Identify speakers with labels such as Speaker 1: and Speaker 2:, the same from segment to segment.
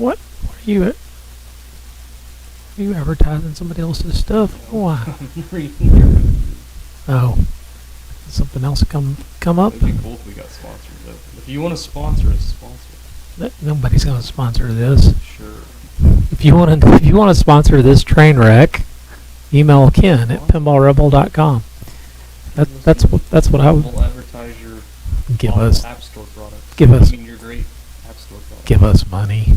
Speaker 1: What are you? Are you advertising somebody else's stuff? Why? Oh, something else come up?
Speaker 2: It'd be cool if we got sponsors. If you want to sponsor us, sponsor.
Speaker 1: Nobody's going to sponsor this.
Speaker 2: Sure.
Speaker 1: If you want to sponsor this train wreck, email Ken at pinballrebel.com. That's what I would.
Speaker 2: We'll advertise your
Speaker 1: Give us
Speaker 2: App Store products.
Speaker 1: give us
Speaker 2: your great App Store products.
Speaker 1: give us money.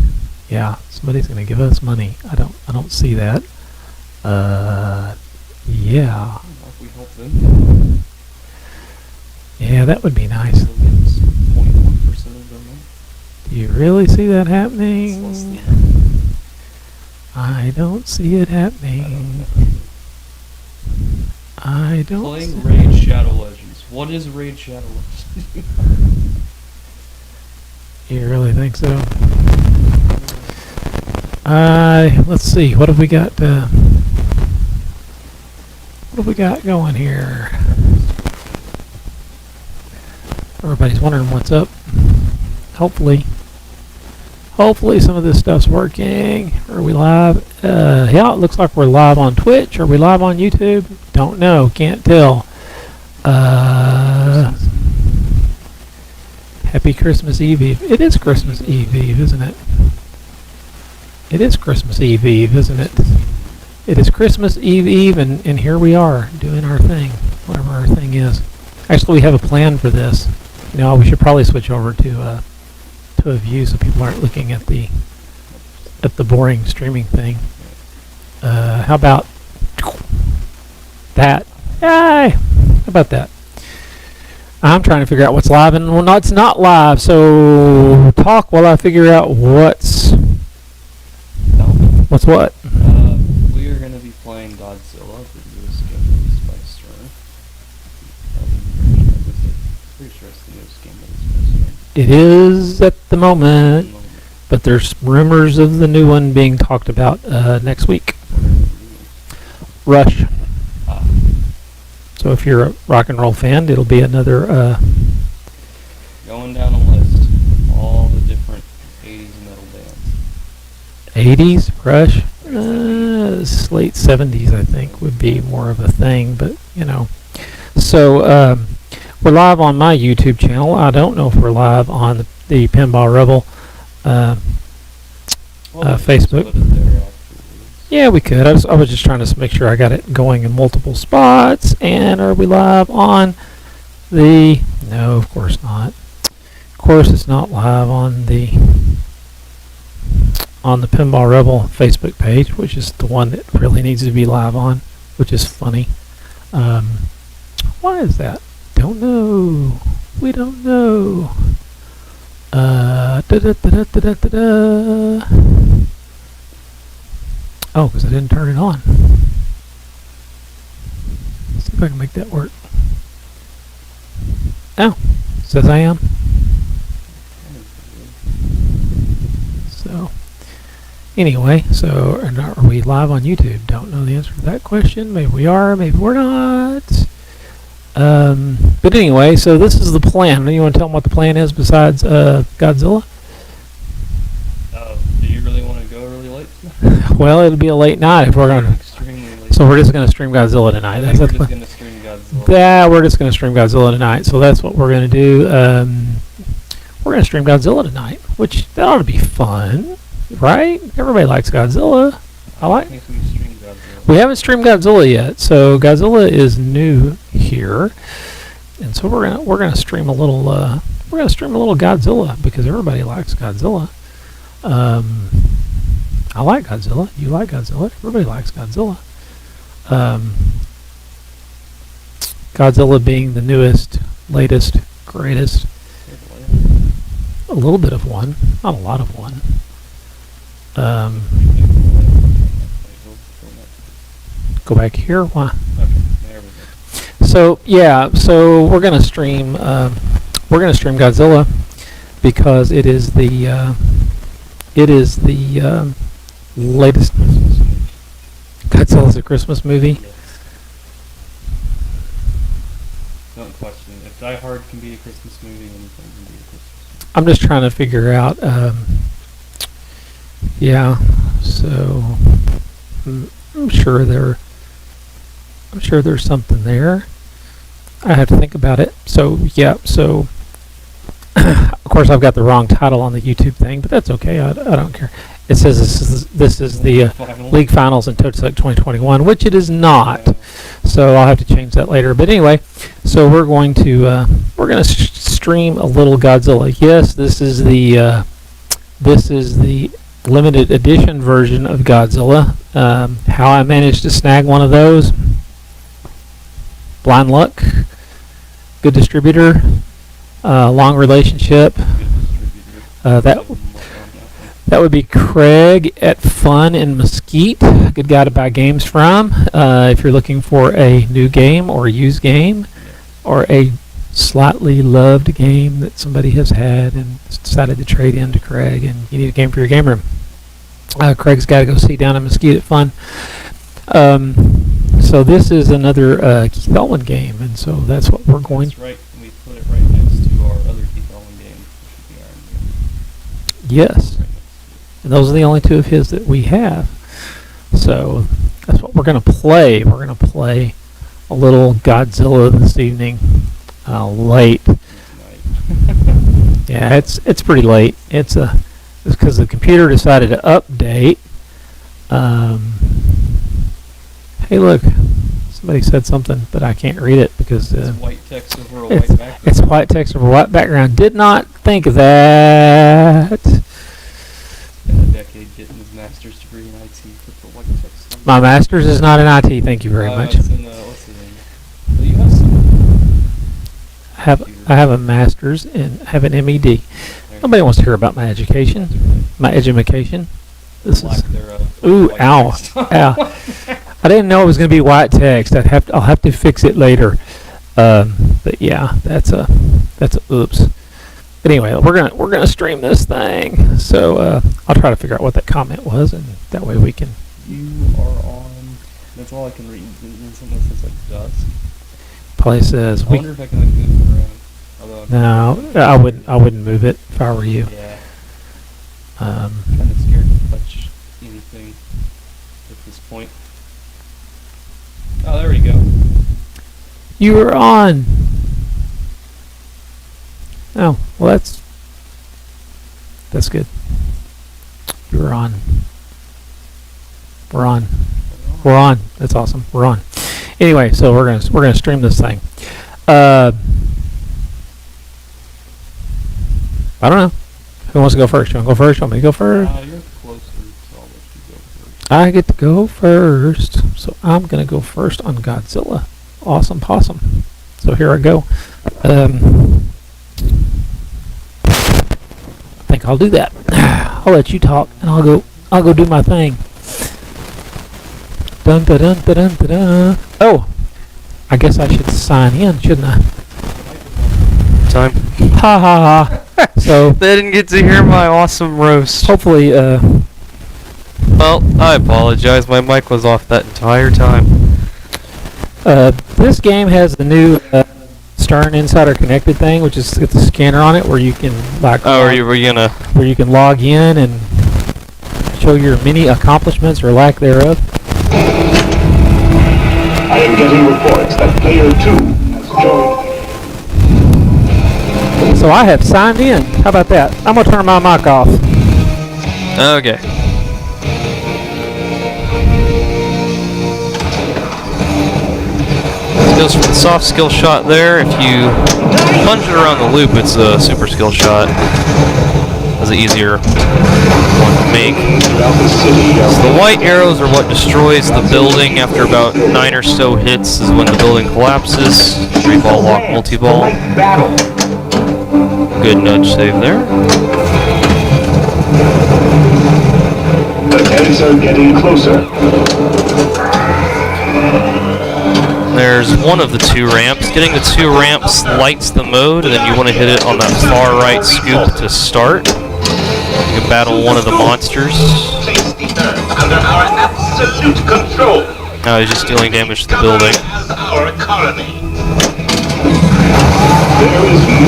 Speaker 1: Yeah, somebody's going to give us money. I don't see that. Yeah.
Speaker 2: If we help them,
Speaker 1: Yeah, that would be nice.
Speaker 2: they'll give us 21% of their money.
Speaker 1: Do you really see that
Speaker 2: It's less
Speaker 1: happening?
Speaker 2: than
Speaker 1: I don't see it happening. I don't.
Speaker 2: Playing Raid Shadow Legends. What is Raid Shadow Legends?
Speaker 1: You really think so? Let's see. What have we got? What have we got going here? Everybody's wondering what's up. Hopefully some of this stuff's working. Are we live? Yeah, it looks like we're live on Twitch. Are we live on YouTube? Don't know. Can't tell. Happy Christmas Eve. It is Christmas Eve, isn't it? It is Christmas Eve, isn't it? It is Christmas Eve, and here we are doing our thing, whatever our thing is. Actually, we have a plan for this. You know, we should probably switch over to a view so people aren't looking at the boring streaming thing. How about that? Yay! How about that? I'm trying to figure out what's live, and well, no, it's not live. So talk while I figure out what's what.
Speaker 2: We are going to be playing Godzilla, the newest game released by Stern. Pretty sure it's the newest game released by Stern.
Speaker 1: It is at the moment, but there's rumors of the new one being talked about next week. Rush. So if you're a rock and roll fan, it'll be another.
Speaker 2: Going down a list, all the different 80s metal bands.
Speaker 1: 80s Rush. Late 70s, I think, would be more of a thing, but you know. So we're live on my YouTube channel. I don't know if we're live on the Pinball Rebel Facebook. Yeah, we could. I was just trying to make sure I got it going in multiple spots. And are we live on the? No, of course not. Of course, it's not live on the Pinball Rebel Facebook page, which is the one that really needs to be live on, which is funny. Why is that? Don't know. We don't know. Oh, because I didn't turn it on. Let's see if I can make that work. Oh, says I am. So, anyway, are we live on YouTube? Don't know the answer to that question. Maybe we are, maybe we're not. But anyway, so this is the plan. You want to tell them what the plan is besides Godzilla?
Speaker 2: Do you really want to go really late?
Speaker 1: Well, it'll be a late night if we're going to.
Speaker 2: Extremely late.
Speaker 1: So we're just going to stream Godzilla tonight.
Speaker 2: We're just going to stream Godzilla.
Speaker 1: Yeah, we're just going to stream Godzilla tonight. So that's what we're going to do. We're going to stream Godzilla tonight, which that ought to be fun, right? Everybody likes Godzilla. I think
Speaker 2: we streamed Godzilla.
Speaker 1: We haven't streamed Godzilla yet, so Godzilla is new here, and so we're gonna stream a little. We're gonna stream a little Godzilla because everybody likes Godzilla. I like Godzilla. You like Godzilla. Everybody likes Godzilla. Godzilla being the newest, latest, greatest. A little bit of one, not a lot of one. Go back here. Why?
Speaker 2: Okay, there we go.
Speaker 1: So yeah, so we're gonna stream Godzilla because it is the latest. Godzilla's a Christmas movie.
Speaker 2: Yes. No question. If Die Hard can be a Christmas movie, anything can be a Christmas movie.
Speaker 1: I'm just trying to figure out Yeah. So I'm sure there's something there. I have to think about it. So yeah. So of course I've got the wrong title on the YouTube thing, but that's okay. I don't care. It says this is the league finals in Toad Select 2021, which it is not. So I'll have to change that later. But anyway, so we're going to stream a little Godzilla. Yes, this is the limited edition version of Godzilla. How I managed to snag one of those? Blind luck, good distributor, long relationship. That would be Craig at Fun in Mesquite. Good guy to buy games from. If you're looking for a new game or a used game or a slightly loved game that somebody has had and decided to trade in to Craig, and you need a game for your game room, Craig's got to go see down in Mesquite at Fun. So this is another Keith Owen game, and so that's what we're going.
Speaker 2: That's right. We put it right next to our other Keith Owen game, which would be Iron Man.
Speaker 1: Yes. And those are the only two of his that we have. So that's what we're going to play. We're going to play a little Godzilla this evening. Late. Yeah, it's pretty late. It's because the computer decided to update. Hey, look. Somebody said something, but I can't read it because
Speaker 2: it's white text over a white background.
Speaker 1: It's white text over a white background. Did not think of that.
Speaker 2: In a decade getting his master's degree in IT, put the white text on.
Speaker 1: My master's is not in IT. Thank you very much.
Speaker 2: It's in, what's the name? Well, you have some.
Speaker 1: I have a master's and have an MED. Nobody wants to hear about my education, my edumacation. This is ooh, ow, ow. I didn't know it was going to be white text. I'll have to fix it later. But yeah, that's a oops. But anyway, we're gonna stream this thing. So I'll try to figure out what that comment was, and that way we can.
Speaker 2: You are on. That's all I can read. Something that says like dust.
Speaker 1: Probably says
Speaker 2: I wonder if I can like move it around.
Speaker 1: No, I wouldn't move it if I were you.
Speaker 2: Yeah. Kind of scared to touch anything at this point. Oh, there we go.
Speaker 1: You were on. Oh, well that's good. You were on. We're on. We're on. That's awesome. We're on. Anyway, so we're gonna stream this thing. I don't know. Who wants to go first? You want to go first? You want me to go first?
Speaker 2: You're closer, so I'll let you go first.
Speaker 1: I get to go first, so I'm gonna go first on Godzilla. Awesome possum. So here I go. I think I'll do that. I'll let you talk, and I'll go do my thing. Dun dun dun dun dun dun. Oh, I guess I should sign in, shouldn't I?
Speaker 3: Time.
Speaker 1: Ha ha ha. So
Speaker 3: they didn't get to hear my awesome roast.
Speaker 1: hopefully,
Speaker 3: Well, I apologize. My mic was off that entire time.
Speaker 1: this game has the new Stern Insider Connected thing, which is it's a scanner on it where you can
Speaker 3: Oh, were you gonna?
Speaker 1: where you can log in and show your many accomplishments or lack thereof.
Speaker 4: I am getting reports that player 2 has joined.
Speaker 1: So I have signed in. How about that? I'm gonna turn my mic off.
Speaker 3: Okay. Skills for the soft skill shot there. If you punch it around the loop, it's a super skill shot. That's an easier one to make. So the white arrows are what destroys the building. After about 9 or so hits is when the building collapses. 3-ball lock multi-ball. Good nudge save there.
Speaker 4: The tanks are getting closer.
Speaker 3: There's one of the 2 ramps. Getting the 2 ramps lights the mode, and then you want to hit it on that far right scoop to start. You can battle one of the monsters.
Speaker 4: Under our absolute control.
Speaker 3: Now he's just dealing damage to the building.
Speaker 4: Our economy.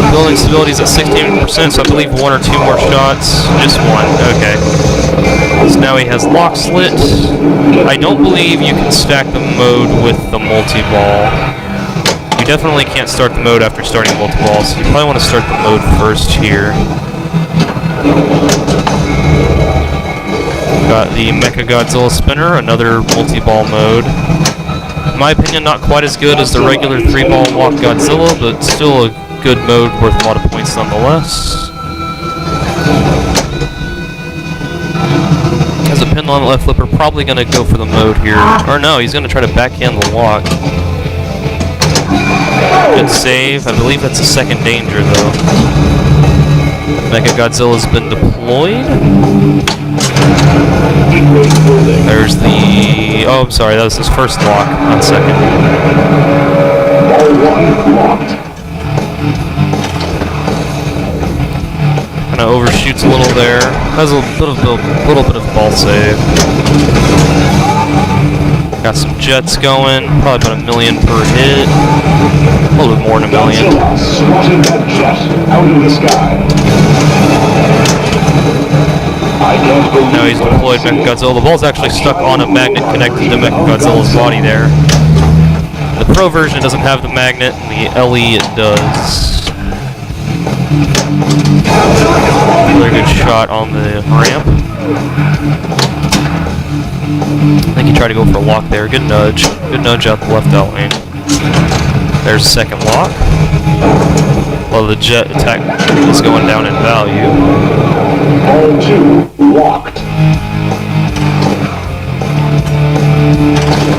Speaker 3: Building stability is at 16%, so I believe 1 or 2 more shots. Just 1, okay. now he has lock slit. I don't believe you can stack the mode with the multi-ball. You definitely can't start the mode after starting multi-ball, so you probably want to start the mode first here. Got the Mecha-Godzilla spinner, another multi-ball mode. In my opinion, not quite as good as the regular 3-ball walk Godzilla, but still a good mode worth a lot of points nonetheless. As a pinball and left flipper, probably going to go for the mode here. Or no, he's going to try to backhand the walk. Good save. I believe that's a second danger, though. Mecha-Godzilla's been deployed. There's the... Oh, I'm sorry, that was his first lock, not second.
Speaker 4: Ball 1 locked.
Speaker 3: Kind of overshoots a little there. Has a little bit of ball save. Got some jets going. Probably about 1 million per hit. A little bit more than 1 million.
Speaker 4: Godzilla swatted that jet out of the sky. I don't believe
Speaker 3: Now he's deployed Mecha-Godzilla. The ball's actually stuck on a magnet connected to Mecha-Godzilla's body there. The Pro version doesn't have the magnet, and the LE it does. Another good shot on the ramp. I think he tried to go for a lock there. Good nudge. Good nudge out the left out lane. There's the second lock. Well, the jet attack is going down in value.
Speaker 4: Ball 2 locked.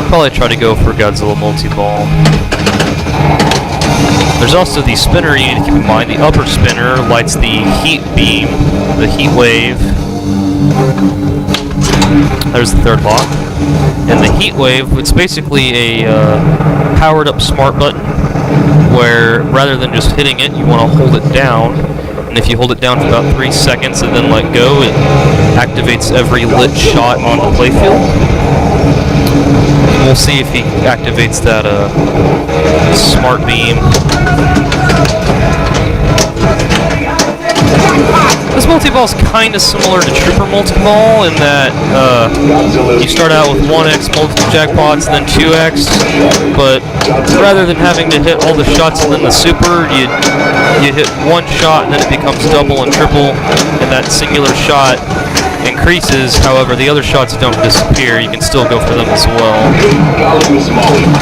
Speaker 3: Probably try to go for Godzilla multi-ball. There's also the spinner you need to keep in mind. The upper spinner lights the heat beam, the heat wave. There's the third lock. And the heat wave, it's basically a powered up smart button where rather than just hitting it, you want to hold it down. And if you hold it down for about 3 seconds and then let go, it activates every lit shot on the playfield. We'll see if he activates that smart beam. This multi-ball is kind of similar to Trooper multi-ball in that you start out with 1x multi-jackpots and then 2x, but rather than having to hit all the shots and then the super, you hit one shot and then it becomes double and triple, and that singular shot increases. However, the other shots don't disappear. You can still go for them as well.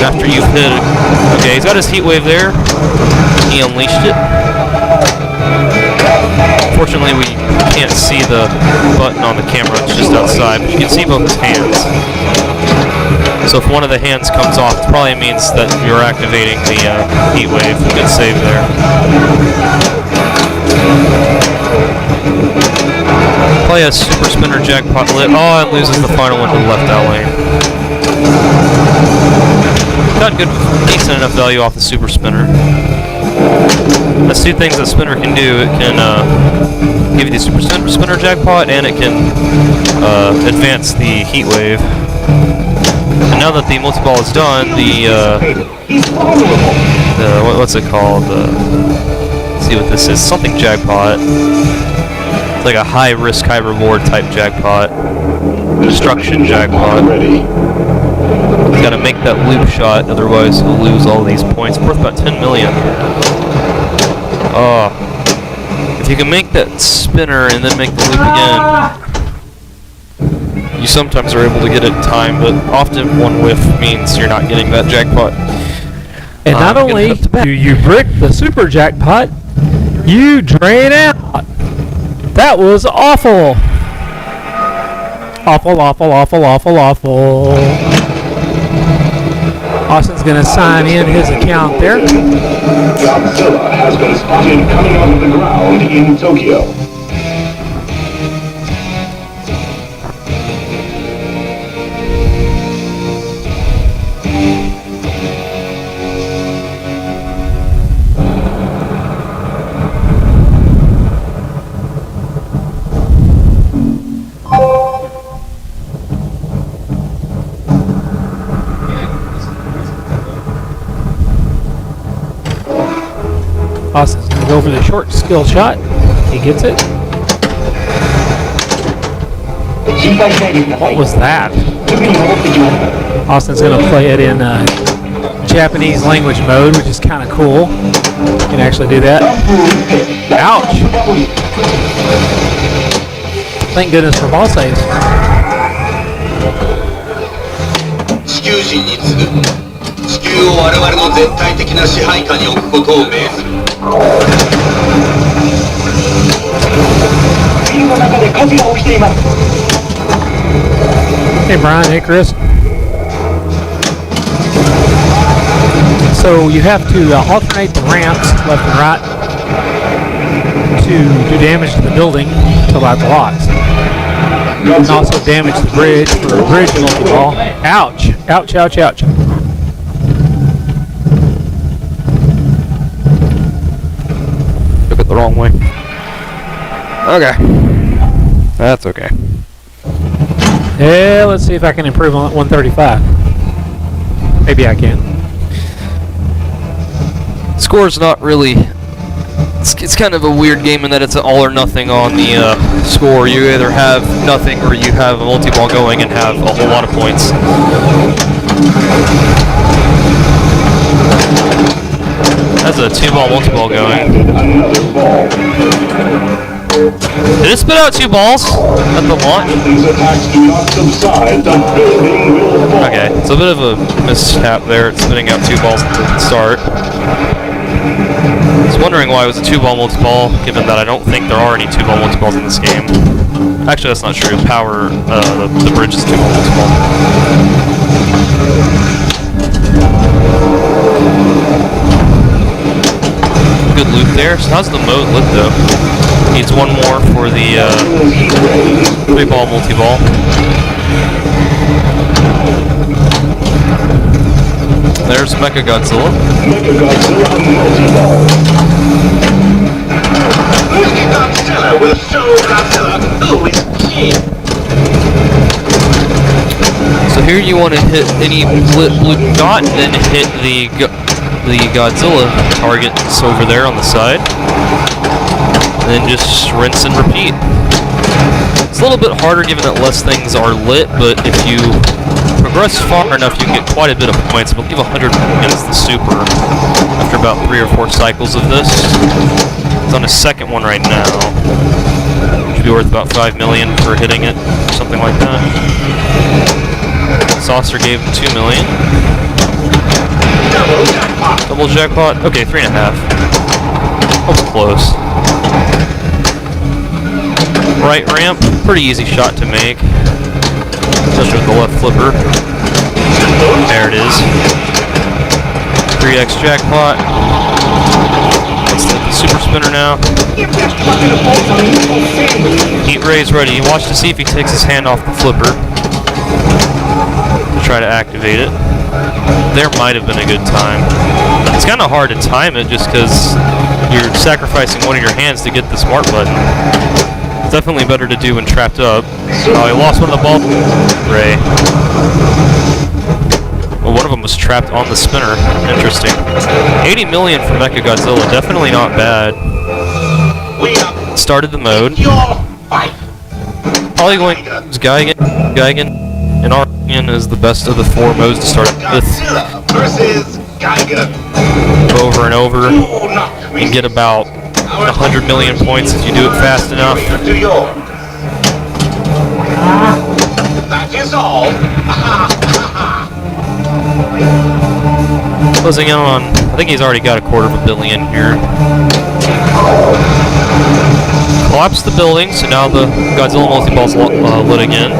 Speaker 3: After you've hit it. Okay, he's got his heat wave there. He unleashed it. Fortunately, we can't see the button on the camera. It's just outside. But you can see both his hands. So if one of the hands comes off, it probably means that you're activating the heat wave. Good save there. Probably a super spinner jackpot lit. Oh, and loses the final one to the left out lane. Got good, decent enough value off the super spinner. That's two things that spinner can do. It can give you the super spinner jackpot, and it can advance the heat wave. And now that the multi-ball is done, what's it called? Let's see what this is. Something jackpot. It's like a high risk, high reward type jackpot. Destruction jackpot. He's got to make that loop shot, otherwise he'll lose all these points. Worth about 10 million. Oh. If you can make that spinner and then make the loop again, you sometimes are able to get it in time, but often one whiff means you're not getting that jackpot.
Speaker 1: And not only do you brick the super jackpot, you drain out. That was awful. Awful, awful, awful, awful, awful. Austin's going to sign in his account there.
Speaker 4: Godzilla has been spotted coming out of the ground in Tokyo.
Speaker 1: Austin's going to go for the short skill shot. He gets it. What was that? Austin's going to play it in Japanese language mode, which is kind of cool. You can actually do that. Ouch! Thank goodness for ball saves.
Speaker 5: 地球人に次ぐ地球を我々の絶対的な支配下に置くことを命ずる。
Speaker 4: ビルの中で火事が起きています。
Speaker 1: Hey Brian, hey Chris. So you have to alternate the ramps left and right to do damage to the building to light the locks. You can also damage the bridge for a bridge multi-ball. Ouch! Ouch, ouch, ouch.
Speaker 3: Took it the wrong way. Okay. That's okay.
Speaker 1: Yeah, let's see if I can improve on 135. Maybe I can.
Speaker 3: Score's not really... It's kind of a weird game in that it's an all or nothing on the score. You either have nothing or you have a multi-ball going and have a whole lot of points. That's a 2-ball multi-ball going. Did it spit out 2 balls at the launch? Okay, it's a bit of a mishap there. It's spitting out 2 balls at the start. I was wondering why it was a 2-ball multi-ball, given that I don't think there are any 2-ball multi-balls in this game. Actually, that's not true. Power, the bridge is 2-ball multi-ball. Good loot there. So how's the mode lit though? Needs one more for the 3-ball multi-ball. There's Mecha-Godzilla.
Speaker 4: Mecha-Godzilla multi-ball.
Speaker 5: Mecha-Godzilla will show Godzilla who is king.
Speaker 3: So here you want to hit any lit blue dot and then hit the Godzilla targets over there on the side. And then just rinse and repeat. It's a little bit harder given that less things are lit, but if you progress far enough you can get quite a bit of points. I believe 100 is the super after about 3 or 4 cycles of this. It's on his second one right now. Should be worth about 5 million for hitting it, something like that. Saucer gave him 2 million. Double jackpot? Okay, 3.5. That was close. Right ramp, pretty easy shot to make. Especially with the left flipper. There it is. 3x jackpot. Let's hit the super spinner now. Heat ray's ready. Watch to see if he takes his hand off the flipper to try to activate it. There might have been a good time. It's kind of hard to time it just because you're sacrificing one of your hands to get the smart button. It's definitely better to do when trapped up. Oh, he lost one of the ball. Ray. Well, one of them was trapped on the spinner. Interesting. 80 million for Mecha-Godzilla. Definitely not bad. Started the mode. Probably going to use Geigen. In our opinion, is the best of the 4 modes to start with. Over and over. And get about 100 million points if you do it fast enough.
Speaker 5: That is all.
Speaker 3: Closing in on, I think he's already got $250 million here. Collapsed the building, so now the Godzilla multi-ball's lit again.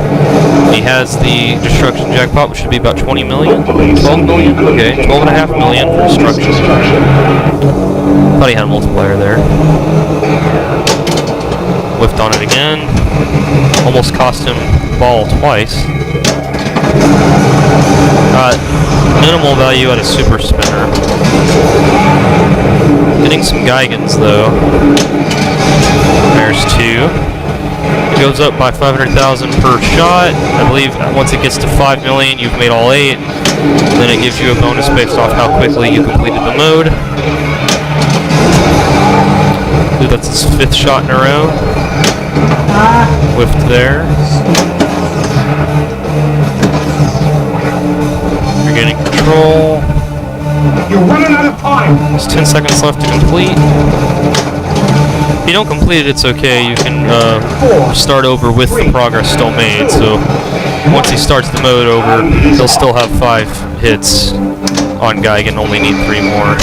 Speaker 3: He has the destruction jackpot, which should be about 20 million. 12 million? Okay, 12.5 million for destruction. Thought he had a multiplier there. Whiffed on it again. Almost cost him ball twice. Got minimal value out of super spinner. Getting some Geigens though. There's 2. It goes up by 500,000 per shot. I believe once it gets to 5 million, you've made all 8. Then it gives you a bonus based off how quickly you completed the mode. I believe that's his 5th shot in a row. Whiffed there. There's 10 seconds left to complete. If you don't complete it, it's okay. You can start over with the progress still made. So once he starts the mode over, he'll still have 5 hits on Geigen, only need 3 more.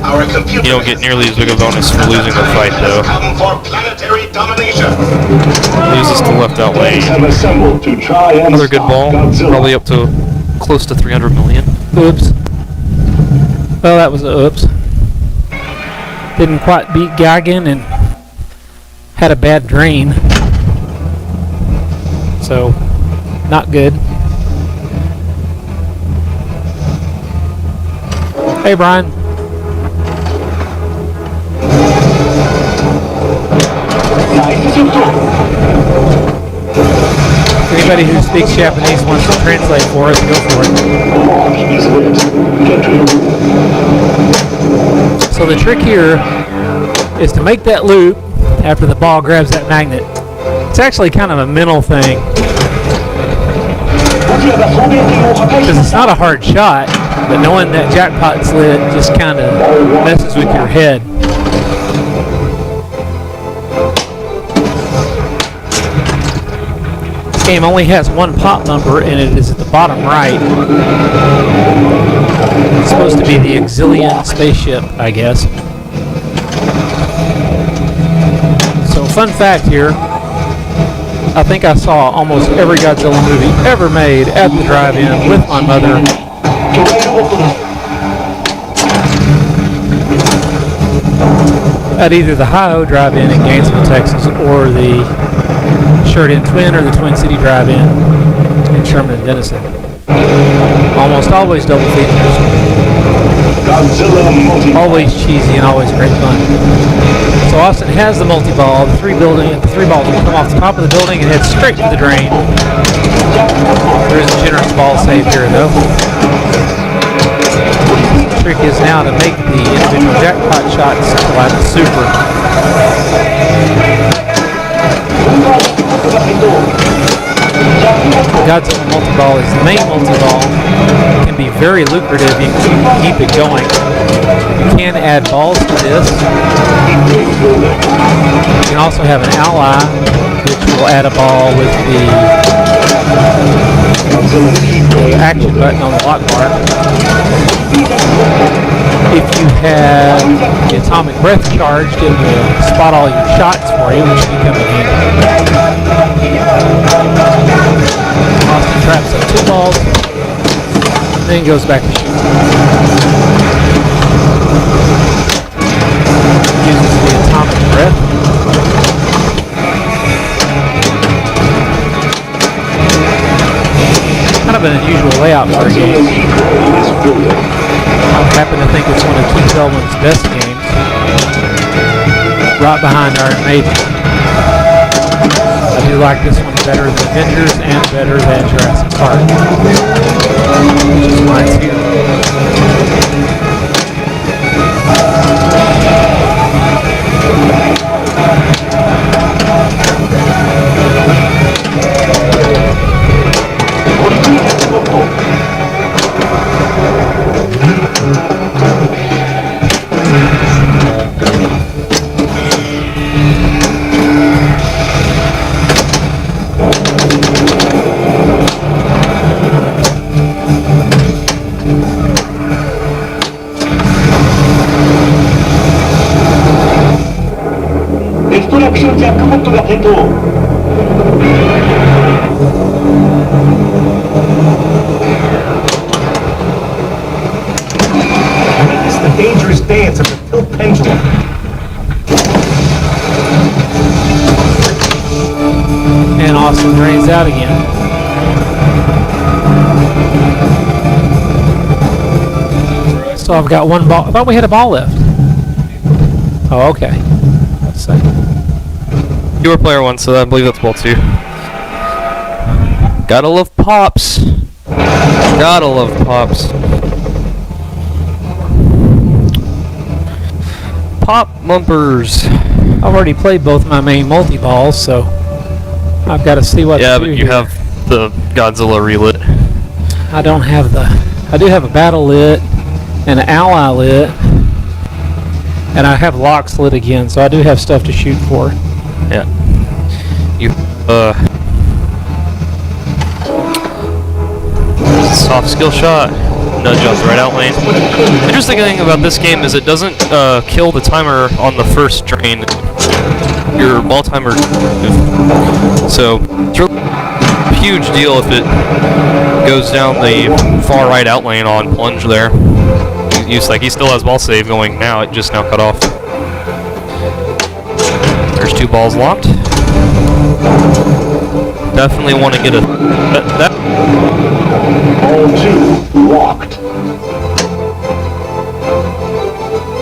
Speaker 5: Our computer
Speaker 3: You don't get nearly as big a bonus for losing the fight, though.
Speaker 5: come for planetary domination.
Speaker 3: Loses to left out lane.
Speaker 4: Have assembled to try and
Speaker 3: Another good
Speaker 4: stop
Speaker 3: ball,
Speaker 4: Godzilla.
Speaker 3: probably up to close to 300 million.
Speaker 1: Oops. Well, that was a oops. Didn't quite beat Geigen and had a bad drain. So, not good. Hey, Brian. Anybody who speaks Japanese wants to translate for us, go for it. So the trick here is to make that loop after the ball grabs that magnet. It's actually kind of a mental thing, because it's not a hard shot, but knowing that jackpot's lit just kind of messes with your head. This game only has one pop number, and it is at the bottom right. It's supposed to be the Exilian spaceship, I guess. So, fun fact here. I think I saw almost every Godzilla movie ever made at the drive-in with my mother. At either the Hi-Ho Drive-In in Gainesville, Texas, or the Sheridan Twin or the Twin City Drive-In in Sherman and Denison. Almost always double features.
Speaker 4: Godzilla multi-ball.
Speaker 1: Always cheesy and always great fun. So Austin has the multi-ball. The 3 balls will come off the top of the building and head straight to the drain. There is a generous ball save here, though. The trick is now to make the individual jackpot shots like a super. Godzilla multi-ball is the main multi-ball. It can be very lucrative if you keep it going. You can add balls to this. You can also have an ally, which will add a ball with the action button on the lock bar. If you have the atomic breath charged, it will spot all your shots for you, which can come in handy. Austin traps up 2 balls, then goes back to shoot. Uses the atomic breath. Kind of an unusual layout for a game. I happen to think it's one of Keith Elwin's best games, right behind Iron Maiden. I do like this one better than Avengers and better than Jurassic Park, which is why it's here.
Speaker 4: It's the dangerous dance of the tilt pendulum.
Speaker 1: And Austin drains out again. So I've got 1 ball. I thought we had a ball left. Oh, okay. Let's see.
Speaker 3: You were player 1, so I believe that's ball 2. Gotta love pops. Gotta love pops. Pop bumpers.
Speaker 1: I've already played both my main multi-balls, so I've got to see what
Speaker 3: Yeah,
Speaker 1: to do
Speaker 3: but you
Speaker 1: here.
Speaker 3: have the Godzilla relit.
Speaker 1: I don't have the... I do have a battle lit, and an ally lit, and I have locks lit again, so I do have stuff to shoot for.
Speaker 3: Yeah. You, soft skill shot, nudge off the right out lane. Interesting thing about this game is it doesn't kill the timer on the first drain. Your ball timer, so it's really a huge deal if it goes down the far right out lane on plunge there. Like he still has ball save going now, it just now cut off. There's 2 balls locked. Definitely want to get a that.
Speaker 4: All 2 locked.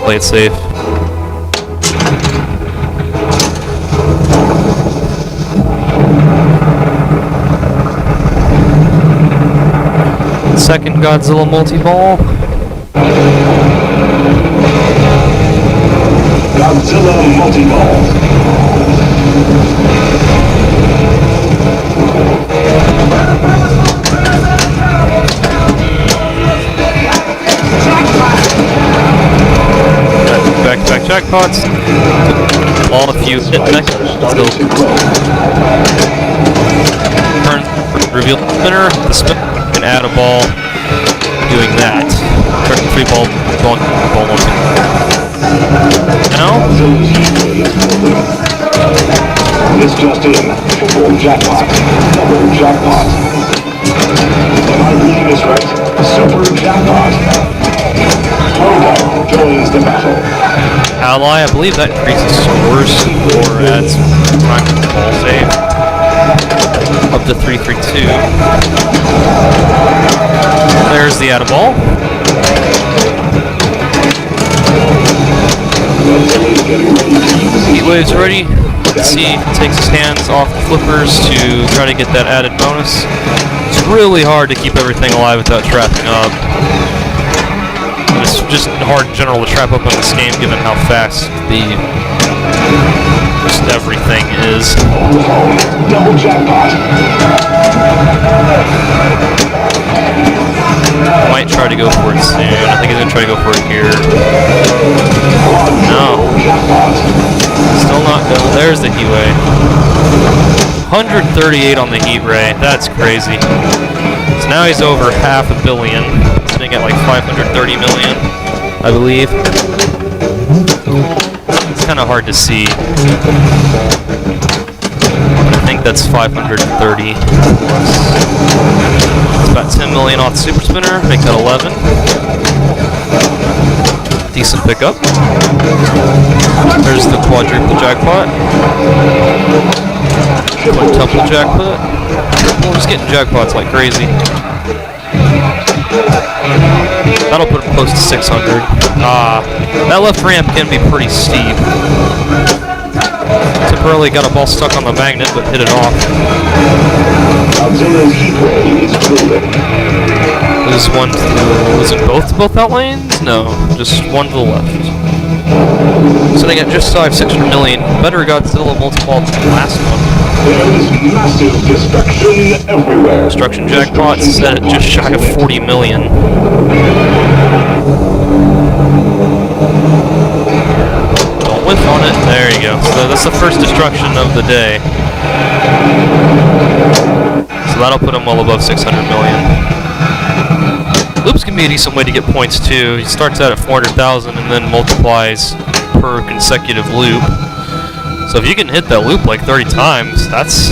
Speaker 3: Play it safe. Second Godzilla multi-ball.
Speaker 4: Godzilla multi-ball.
Speaker 3: Back-to-back jackpots. All a few hit next. Still. Turn, reveal the spinner. The spin can add a ball. Doing that. Turn 3 ball multi. Now.
Speaker 4: This just in. Triple jackpot. Double jackpot. Am I reading this right? Super jackpot. Honda joins the battle.
Speaker 3: Ally, I believe that increases scores or adds time to the ball save. Up to 332. There's the add a ball. Heat wave's ready. Let's see if he takes his hands off the flippers to try to get that added bonus. It's really hard to keep everything alive without trapping up. And it's just hard in general to trap up on this game given how fast just everything is.
Speaker 4: Double jackpot.
Speaker 3: Might try to go for it soon. I think he's gonna try to go for it here. No. Still not going. There's the heat ray. 138 on the heat ray. That's crazy. So now he's over $500 million. Sitting at like 530 million, I believe. It's kind of hard to see. I think that's 530. It's about 10 million off the super spinner. Make that 11. Decent pickup. There's the quadruple jackpot. Quintuple jackpot. We're just getting jackpots like crazy. That'll put him close to 600. That left ramp can be pretty steep. Temporarily got a ball stuck on the magnet, but hit it off.
Speaker 4: Godzilla's heat ray is proven.
Speaker 3: There's one to was it both out lanes? No, just one to the left. So they got just shy of 600 million. Better Godzilla multi-ball than the last one.
Speaker 4: There is massive destruction everywhere.
Speaker 3: Destruction jackpot set at just shy of 40 million. Don't whiff on it. There you go. So that's the first destruction of the day. So that'll put him well above 600 million. Loops can be a decent way to get points too. He starts out at 400,000 and then multiplies per consecutive loop. So if you can hit that loop like 30 times, that's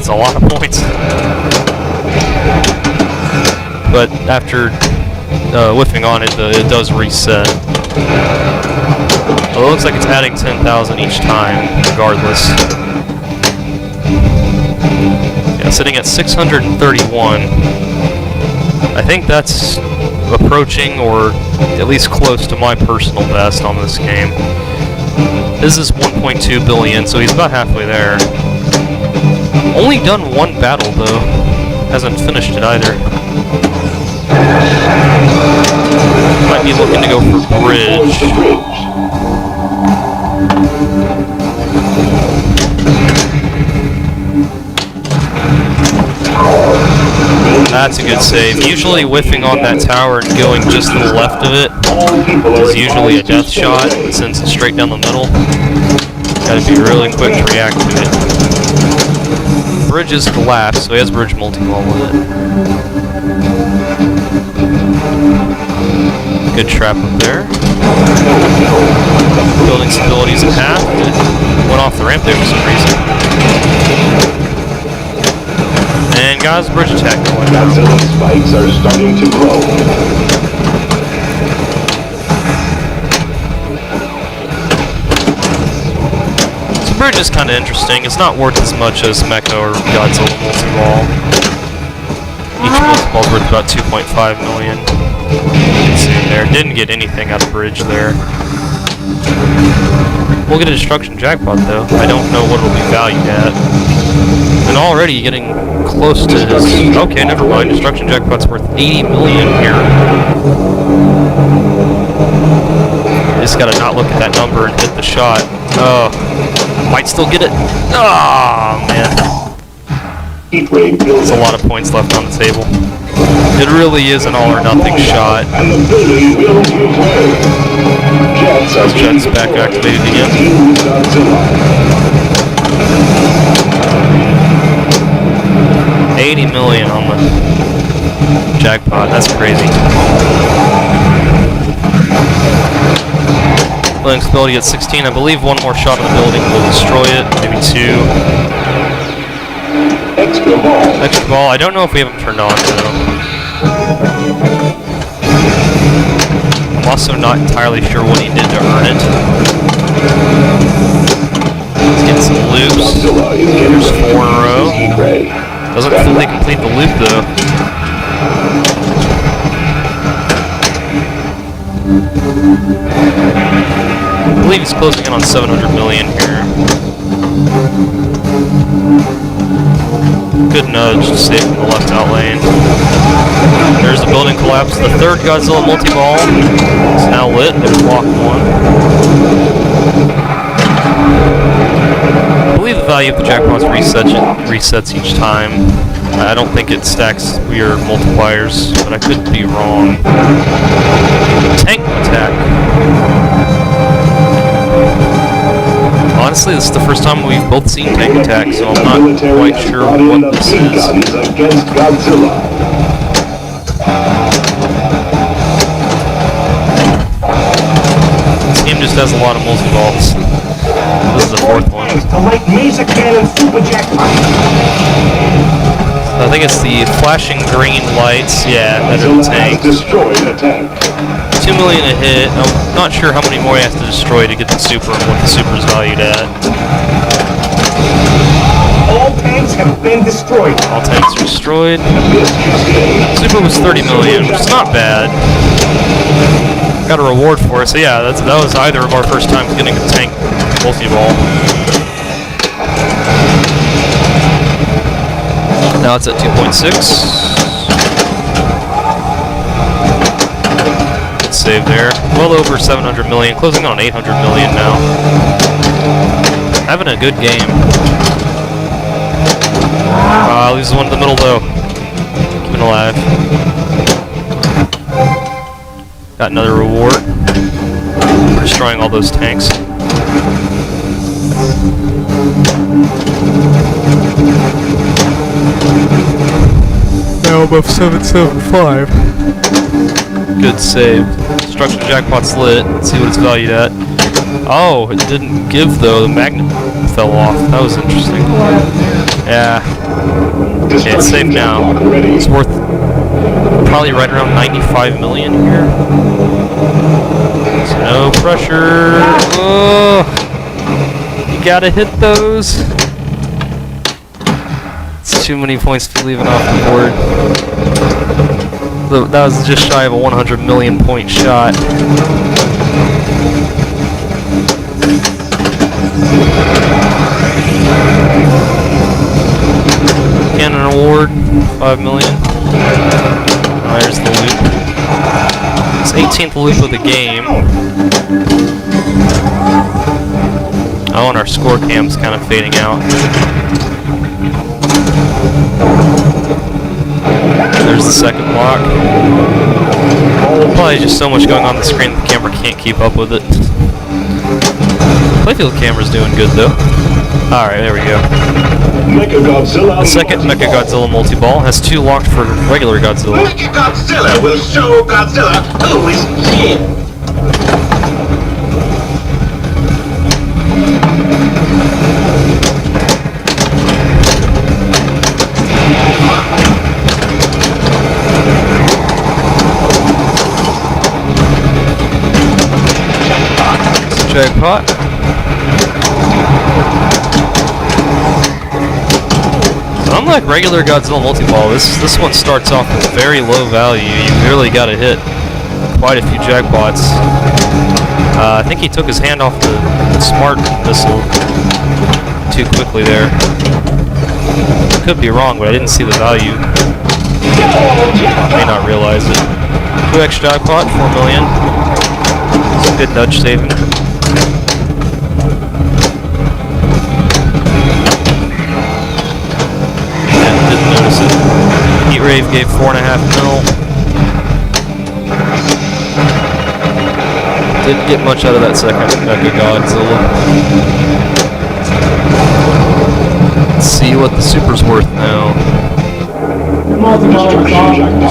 Speaker 3: a lot of points. But after whiffing on it, it does reset. Well, it looks like it's adding 10,000 each time, regardless. Yeah, sitting at 631. I think that's approaching or at least close to my personal best on this game. This is 1.2 billion, so he's about halfway there. Only done one battle though. Hasn't finished it either. Might be looking to go for bridge. That's a good save. Usually whiffing on that tower and going just to the left of it is usually a death shot, since it's straight down the middle. Gotta be really quick to react to it. Bridge is collapsed, so he has bridge multi-ball with it. Good trap up there. Building stability's in half. Went off the ramp there for some reason. And got his bridge attack going now.
Speaker 4: Godzilla spikes are starting to grow.
Speaker 3: This bridge is kind of interesting. It's not worth as much as Mecha or Godzilla multi-ball. Each multi-ball's worth about 2.5 million. You can see there. Didn't get anything out of bridge there. We'll get a destruction jackpot though. I don't know what it'll be valued at. And already getting close to his... Okay, never mind. Destruction jackpot's worth 80 million here. Just gotta not look at that number and hit the shot. Oh, might still get it. Oh, man. There's a lot of points left on the table. It really is an all or nothing shot. Jets back activated again. $80 million on the jackpot. That's crazy. Building stability at 16. I believe one more shot on the building will destroy it. Maybe two. Extra ball. I don't know if we have him turned on though. I'm also not entirely sure what he did to earn it. Let's get some loops. There's 4 in a row. Doesn't fully complete the loop though. I believe he's closing in on 700 million here. Good nudge to save from the left out lane. There's the building collapse. The third Godzilla multi-ball is now lit. There's block 1. I believe the value of the jackpots resets each time. I don't think it stacks weird multipliers, but I could be wrong. Tank attack. Honestly, this is the first time we've both seen tank attack, so I'm not quite sure what this is. This game just has a lot of multi-balls. This is the 4th one. I think it's the flashing green lights. Yeah, that are the tank. 2 million a hit. I'm not sure how many more he has to destroy to get the super and what the super is valued at.
Speaker 4: All tanks have been destroyed.
Speaker 3: All tanks are destroyed. Super was 30 million, which is not bad. Got a reward for it, so yeah, that was either of our first times getting a tank multi-ball. Now it's at 2.6. Good save there. Well over 700 million, closing on 800 million now. Having a good game. Loses one in the middle though. Keeping alive. Got another reward for destroying all those tanks. Now above 775. Good save. Destruction jackpot's lit. Let's see what it's valued at. Oh, it didn't give though. The magnet fell off. That was interesting. Yeah. Okay, it's safe now. It's worth probably right around 95 million here. So no pressure. Oh, you gotta hit those. It's too many points to be leaving off the board. That was just shy of a 100 million point shot. Cannon award, 5 million. There's the loop. It's 18th loop of the game. Oh, and our score cam's kind of fading out. There's the second block. Probably just so much going on the screen the camera can't keep up with it. Playfield camera's doing good though. Alright, there we go.
Speaker 4: Mecha-Godzilla.
Speaker 3: The second Mecha-Godzilla multi-ball has 2 locked for regular Godzilla.
Speaker 5: Mecha-Godzilla will show Godzilla who is king.
Speaker 3: Jackpot. Unlike regular Godzilla multi-ball, this one starts off with very low value. You really got to hit quite a few jackpots. I think he took his hand off the smart missile too quickly there. Could be wrong, but I didn't see the value. May not realize it. 2x jackpot, 4 million. Some good nudge saving. Didn't notice it. Heat Rave gave 4.5 mil. Didn't get much out of that second Mecha-Godzilla. Let's see what the super's worth now.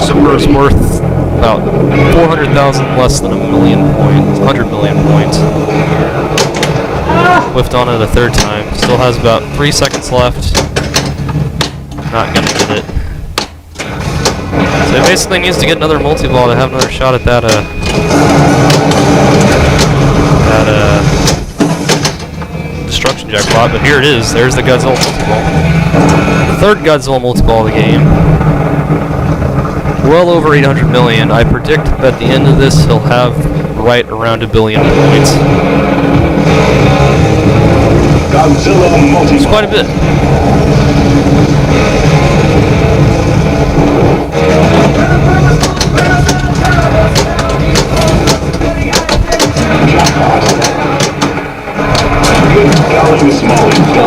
Speaker 3: Super's worth about 400,000 less than 100 million points. Whiffed on it a third time. Still has about 3 seconds left. Not gonna get it. So he basically needs to get another multi-ball to have another shot at that destruction jackpot, but here it is. There's the Godzilla multi-ball. The third Godzilla multi-ball of the game. Well over 800 million. I predict that at the end of this he'll have right around 1 billion points.
Speaker 4: Godzilla multi-ball.
Speaker 3: It's quite a bit.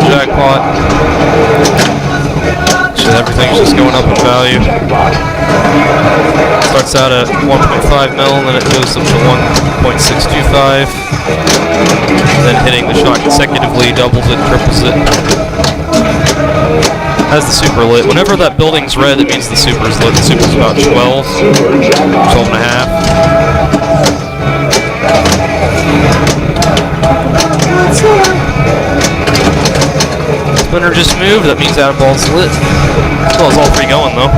Speaker 3: Jackpot. So everything's just going up in value. Starts out at 1.5 mil, and then it goes up to 1.625. Then hitting the shot consecutively doubles it, triples it. Has the super lit. Whenever that building's red, it means the super's lit. The super's about 12, 12 and a half. Spinner just moved, that means that ball's lit. As well as all 3 going though.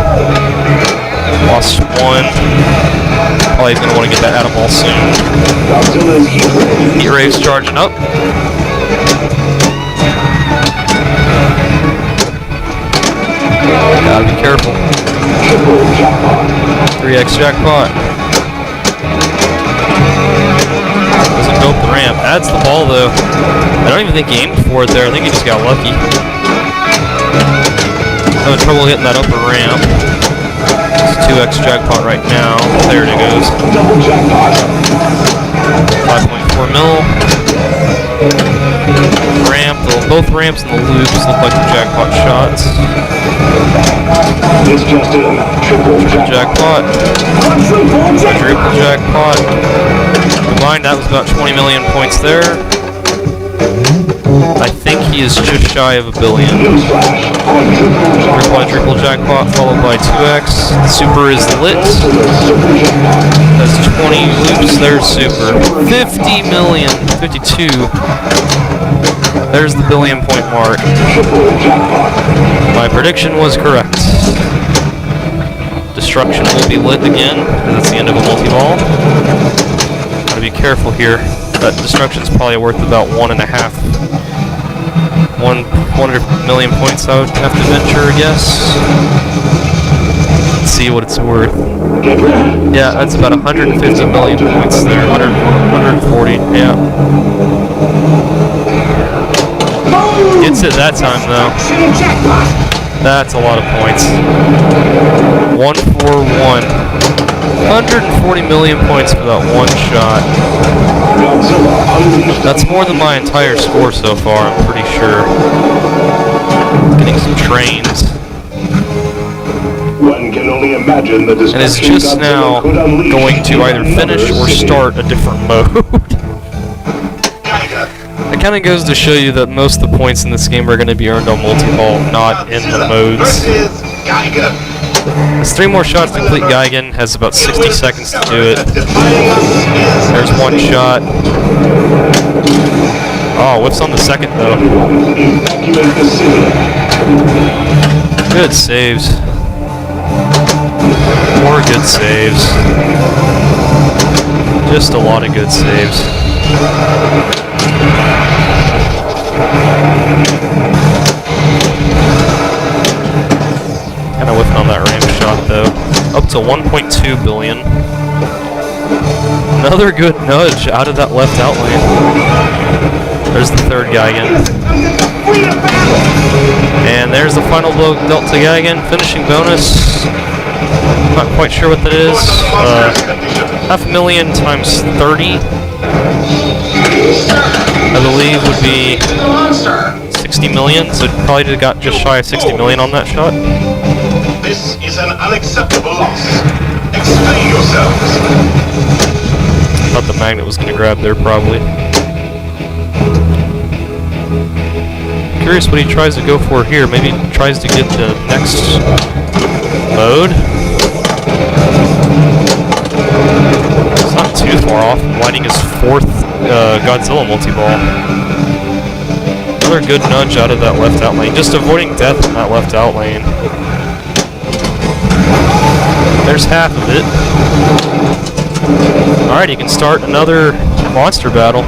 Speaker 3: Lost 1. Probably gonna want to get that out of ball soon. Heat Rave's charging up. Gotta be careful. 3x jackpot. Doesn't go up the ramp. Adds the ball though. I don't even think he aimed for it there. I think he just got lucky. Having trouble hitting that upper ramp. It's 2x jackpot right now. There it goes. 5.4 mil. Ramp. Both ramps and the loops look like the jackpot shots. Triple jackpot. Quadruple jackpot. Combined, that was about 20 million points there. I think he is just shy of 1 billion. Quadruple jackpot followed by 2x. Super is lit. That's 20 loops. There's super. 50 million. 52. There's the 1 billion point mark. My prediction was correct. Destruction will be lit again because it's the end of a multi-ball. Gotta be careful here. That destruction's probably worth about 100 million points, I would have to venture a guess. Let's see what it's worth. Yeah, that's about 150 million points there. 140, yeah. Gets it that time though. That's a lot of points. 141. 140 million points for that one shot. That's more than my entire score so far, I'm pretty sure. Getting some trains.
Speaker 4: One can only imagine the
Speaker 3: and is
Speaker 4: destruction
Speaker 3: just now
Speaker 4: Godzilla could unleash
Speaker 3: going to
Speaker 4: in
Speaker 3: either finish
Speaker 4: another
Speaker 3: or
Speaker 4: city.
Speaker 3: start a different mode. It kind of goes to show you that most of the points in this game are going to be earned on multi-ball, not in the modes. There's 3 more shots to complete Gigan, has about 60 seconds to do it. There's 1 shot. Oh, whiffs on the second though.
Speaker 4: Evacuate the city.
Speaker 3: Good saves. More good saves. Just a lot of good saves. Kinda whiffing on that range shot though. Up to 1.2 billion. Another good nudge out of that left out lane. There's the third Gigan. And there's the final blow dealt to Gigan. Finishing bonus. Not quite sure what that is. $500,000 times 30. I believe would be 60 million, so probably got just shy of 60 million on that shot.
Speaker 5: This is an unacceptable loss. Explain yourselves.
Speaker 3: Thought the magnet was gonna grab there probably. Curious what he tries to go for here. Maybe he tries to get the next mode. It's not too far off. Lighting his 4th Godzilla multi-ball. Another good nudge out of that left out lane. Just avoiding death in that left out lane. There's half of it. Alright, he can start another monster battle.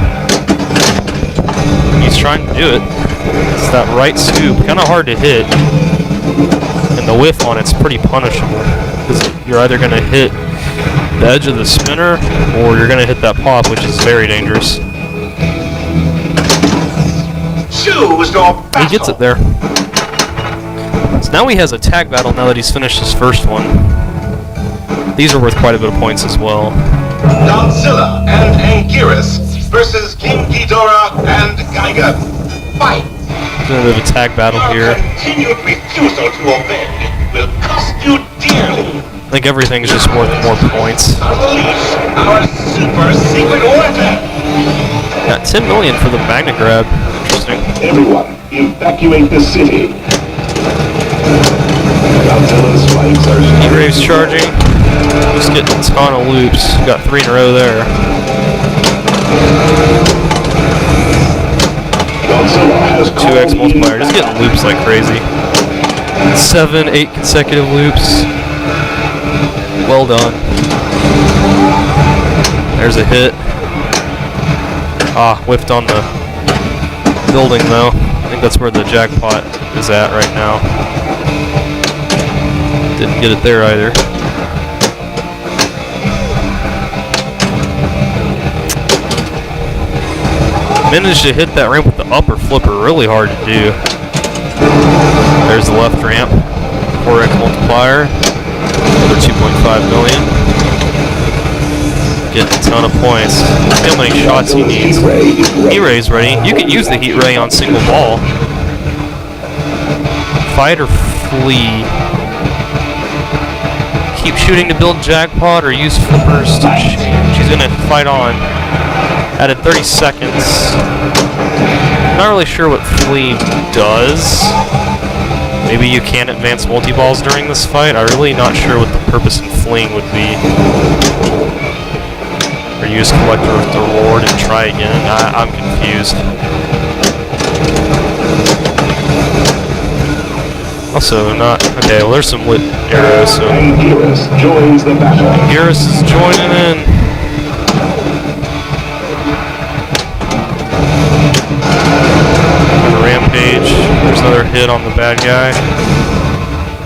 Speaker 3: He's trying to do it. It's that right scoop. Kind of hard to hit. And the whiff on it's pretty punishable. Because you're either going to hit the edge of the spinner, or you're going to hit that pop, which is very dangerous. He gets it there. So now he has a tag battle now that he's finished his first one. These are worth quite a bit of points as well.
Speaker 5: Godzilla and Anguirus versus King Ghidorah and Gigan. Fight!
Speaker 3: There's a bit of a tag battle here.
Speaker 5: Continued refusal to obey will cost you dearly.
Speaker 3: I think everything's just worth more points.
Speaker 5: Unleash our super secret order.
Speaker 3: Got 10 million for the magnet grab. Interesting.
Speaker 4: Everyone, evacuate the city. Godzilla's spikes are
Speaker 3: E-Rave's charging. Just getting a ton of loops. Got 3 in a row there.
Speaker 4: Godzilla has
Speaker 3: 2x multiplier. Just getting loops like crazy. 7, 8 consecutive loops. Well done. There's a hit. Ah, whiffed on the building though. I think that's where the jackpot is at right now. Didn't get it there either. Managed to hit that ramp with the upper flipper, really hard to do. There's the left ramp, 4x multiplier, another 2.5 million. Getting a ton of points. See how many shots he needs. Heat Ray's ready. You can use the Heat Ray on single ball. Fight or flee. Keep shooting to build jackpot or use flippers to change. He's gonna fight on. Added 30 seconds. Not really sure what flee does. Maybe you can advance multi-balls during this fight. I'm really not sure what the purpose in fleeing would be. Or use collector with the reward and try again. I'm confused. Also, not okay. Well, there's some lit arrows. So
Speaker 4: Anguirus joins the battle.
Speaker 3: Anguirus is joining in. Rampage. There's another hit on the bad guy.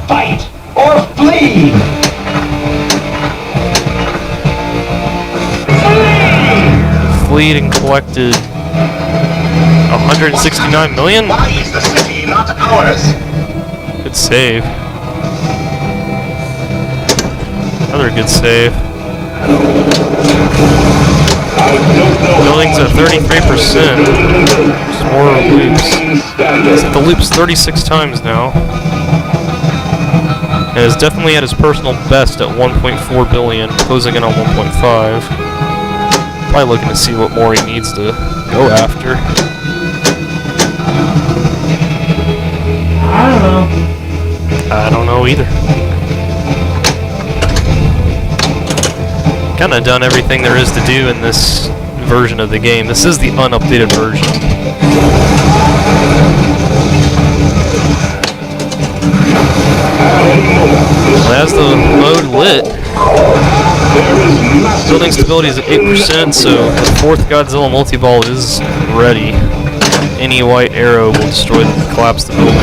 Speaker 5: Fight or flee!
Speaker 3: Fleet and collected 169 million.
Speaker 5: Why is the city not ours?
Speaker 3: Good save. Another good save. Buildings at 33%. Just more loops. The loop's 36 times now. And is definitely at his personal best at 1.4 billion, closing in on 1.5. Probably looking to see what more he needs to go after.
Speaker 2: I don't know.
Speaker 3: I don't know either. Kind of done everything there is to do in this version of the game. This is the unupdated version. Well, as the mode lit, building stability is at 8%, so the 4th Godzilla multi-ball is ready. Any white arrow will collapse the building.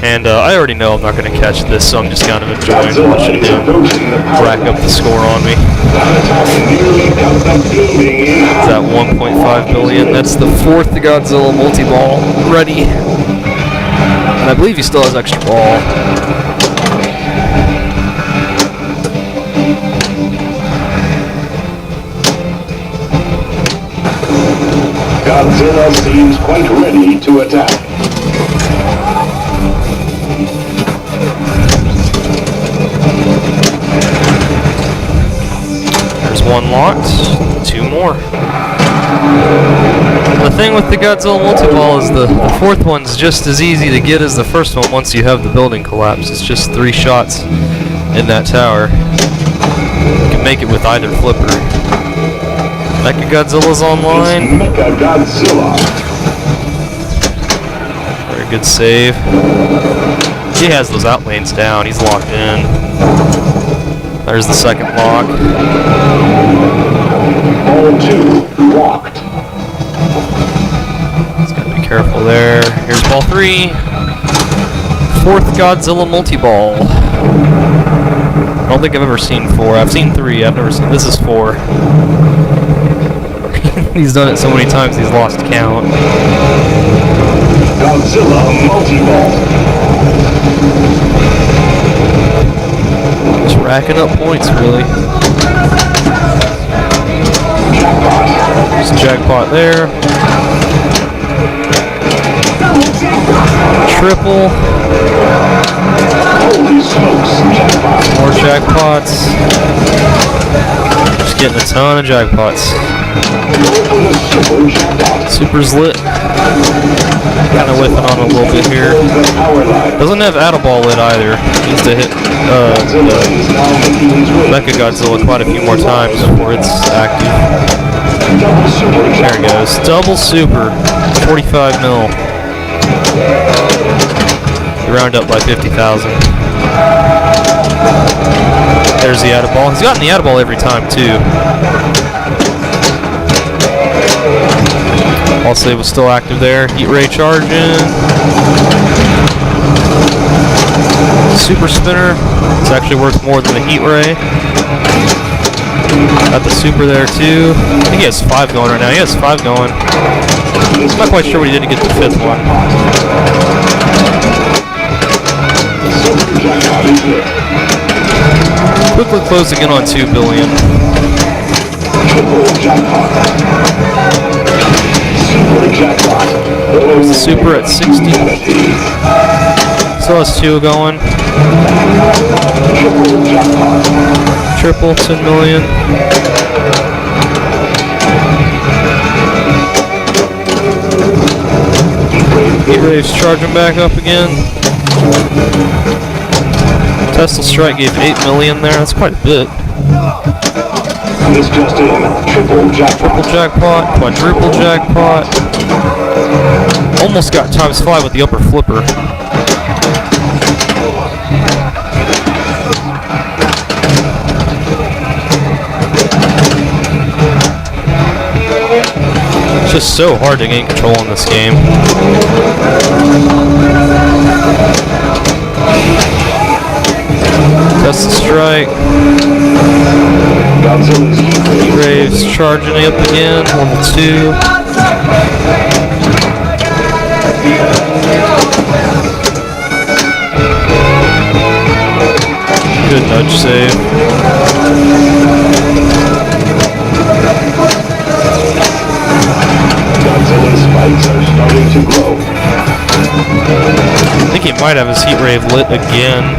Speaker 3: And I already know I'm not going to catch this, so I'm just kind of enjoying watching him rack up the score on me. It's at 1.5 billion. That's the 4th Godzilla multi-ball ready. And I believe he still has extra ball.
Speaker 4: Godzilla seems quite ready to attack.
Speaker 3: There's one locked, 2 more. The thing with the Godzilla multi-ball is the 4th one's just as easy to get as the first one once you have the building collapse. It's just 3 shots in that tower. You can make it with either flipper. Mecha-Godzilla's online.
Speaker 4: Mecha-Godzilla.
Speaker 3: Very good save. He has those outlanes down. He's locked in. There's the second lock.
Speaker 4: Ball 2 locked.
Speaker 3: Just gotta be careful there. Here's ball 3. 4th Godzilla multi-ball. I don't think I've ever seen 4. I've seen 3. I've never seen. This is 4. He's done it so many times he's lost count.
Speaker 4: Godzilla multi-ball.
Speaker 3: Just racking up points, really. There's a jackpot there. Triple.
Speaker 4: Holy smokes, jackpot.
Speaker 3: More jackpots. Just getting a ton of jackpots.
Speaker 4: Open a super jackpot.
Speaker 3: Super's lit. Kind of whiffing on a little bit here.
Speaker 4: The power line.
Speaker 3: Doesn't have Atteball lit either. Needs to hit
Speaker 4: Godzilla is now making his way.
Speaker 3: Mecha-Godzilla quite a few more times before it's active.
Speaker 4: Double super
Speaker 3: There
Speaker 4: jackpot.
Speaker 3: it goes. Double super. 45 mil. You round up by 50,000. There's the Atteball. He's gotten the Atteball every time too. All save was still active there. Heat ray charging. Super spinner. It's actually worth more than the heat ray. Got the super there too. I think he has 5 going right now. He has 5 going. I'm not quite sure what he did to get the 5th one.
Speaker 4: Super jackpot is lit.
Speaker 3: Quickly closing in on 2 billion.
Speaker 4: Triple jackpot. Super jackpot.
Speaker 3: There's the super at 60. Still has 2 going.
Speaker 4: Triple jackpot.
Speaker 3: Triple 10 million. Heat rays charging back up again. Tesla Strike gave 8 million there. That's quite a bit.
Speaker 4: This just in. Triple jackpot.
Speaker 3: Triple jackpot, quadruple jackpot. Almost got ×5 with the upper flipper. It's just so hard to gain control in this game. Tesla Strike.
Speaker 4: Godzilla's
Speaker 3: Heat rays charging up again. Level 2. Good nudge save. might have his heat rave lit again.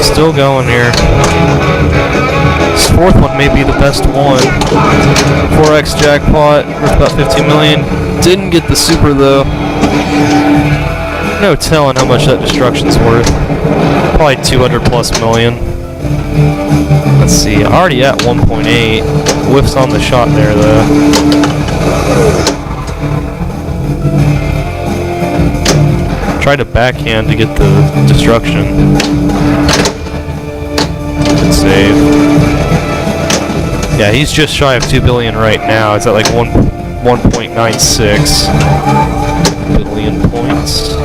Speaker 3: Still going here. This fourth one may be the best one. 4x jackpot, worth about 15 million. Didn't get the super though. No telling how much that destruction's worth. Probably 200 plus million. Let's see, already at 1.8. Whiffs on the shot there though. Tried to backhand to get the destruction. Good save. Yeah, he's just shy of 2 billion right now. It's at like 1.96 billion points.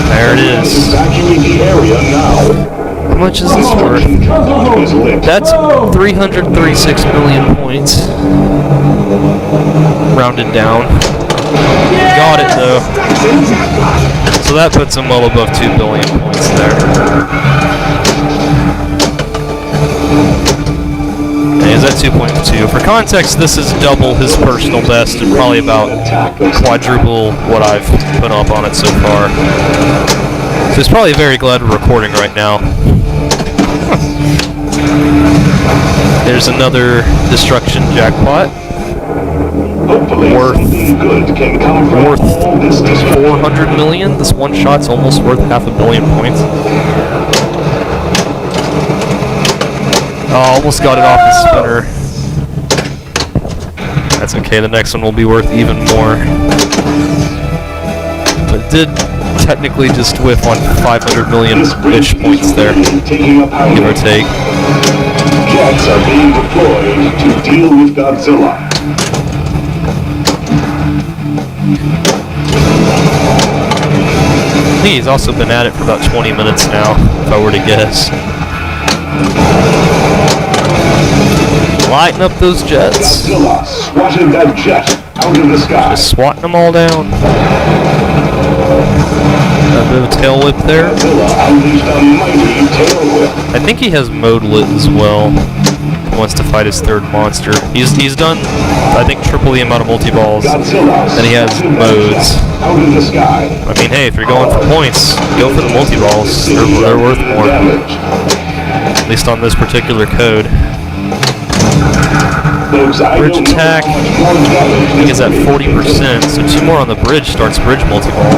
Speaker 3: There it is.
Speaker 4: Evacuate the area now.
Speaker 3: How much is this worth? That's 336 million points. Rounded down. Got it though. So that puts him well above 2 billion points there. And he's at 2.2. For context, this is double his personal best and probably about quadruple what I've put up on it so far. So he's probably very glad we're recording right now. There's another destruction jackpot. Worth 400 million. This one shot's almost worth 500 million points. Oh, almost got it off the spinner. That's okay, the next one will be worth even more. But it did technically just whiff on 500 million-ish points there, give or take.
Speaker 4: Jets are being deployed to deal with Godzilla.
Speaker 3: I think he's also been at it for about 20 minutes now, if I were to guess. Lighten up those jets.
Speaker 4: Godzilla swatted that jet out of the sky.
Speaker 3: Just swatting them all down. A bit of a tail whip there.
Speaker 4: Godzilla unleashed a mighty tail whip.
Speaker 3: I think he has mode lit as well. He wants to fight his third monster. He's done, I think, triple the amount of multi-balls than he has modes.
Speaker 4: Out of the sky.
Speaker 3: I mean, hey, if you're going for points, go for the multi-balls. They're worth more. At least on this particular code. Bridge attack, I think is at 40%, so 2 more on the bridge starts bridge multi-ball.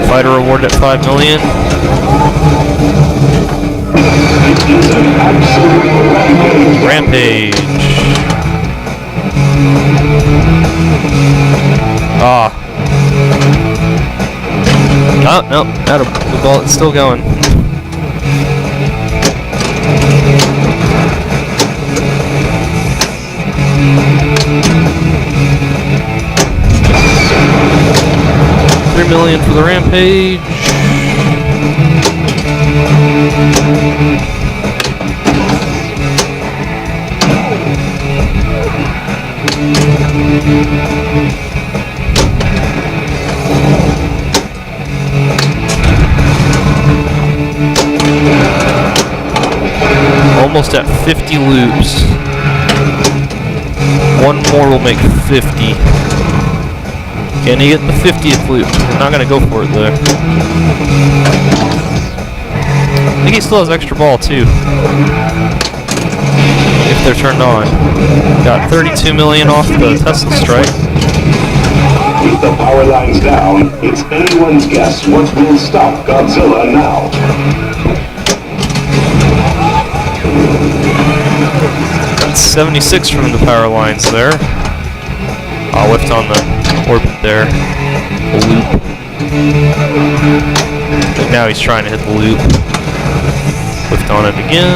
Speaker 3: Fighter reward at 5 million. Rampage. Ah. Oh, no, out of the ball, it's still going. $3 million for the Rampage. Almost at 50 loops. One more will make 50. Can he get the 50th loop? I'm not gonna go for it though. I think he still has extra ball too. If they're turned on. Got 32 million off the Tesla strike.
Speaker 4: With the power lines down, it's anyone's guess what will stop Godzilla now.
Speaker 3: Got 76 from the power lines there. I'll lift on the orbit there. The loop. But now he's trying to hit the loop. Lift on it again.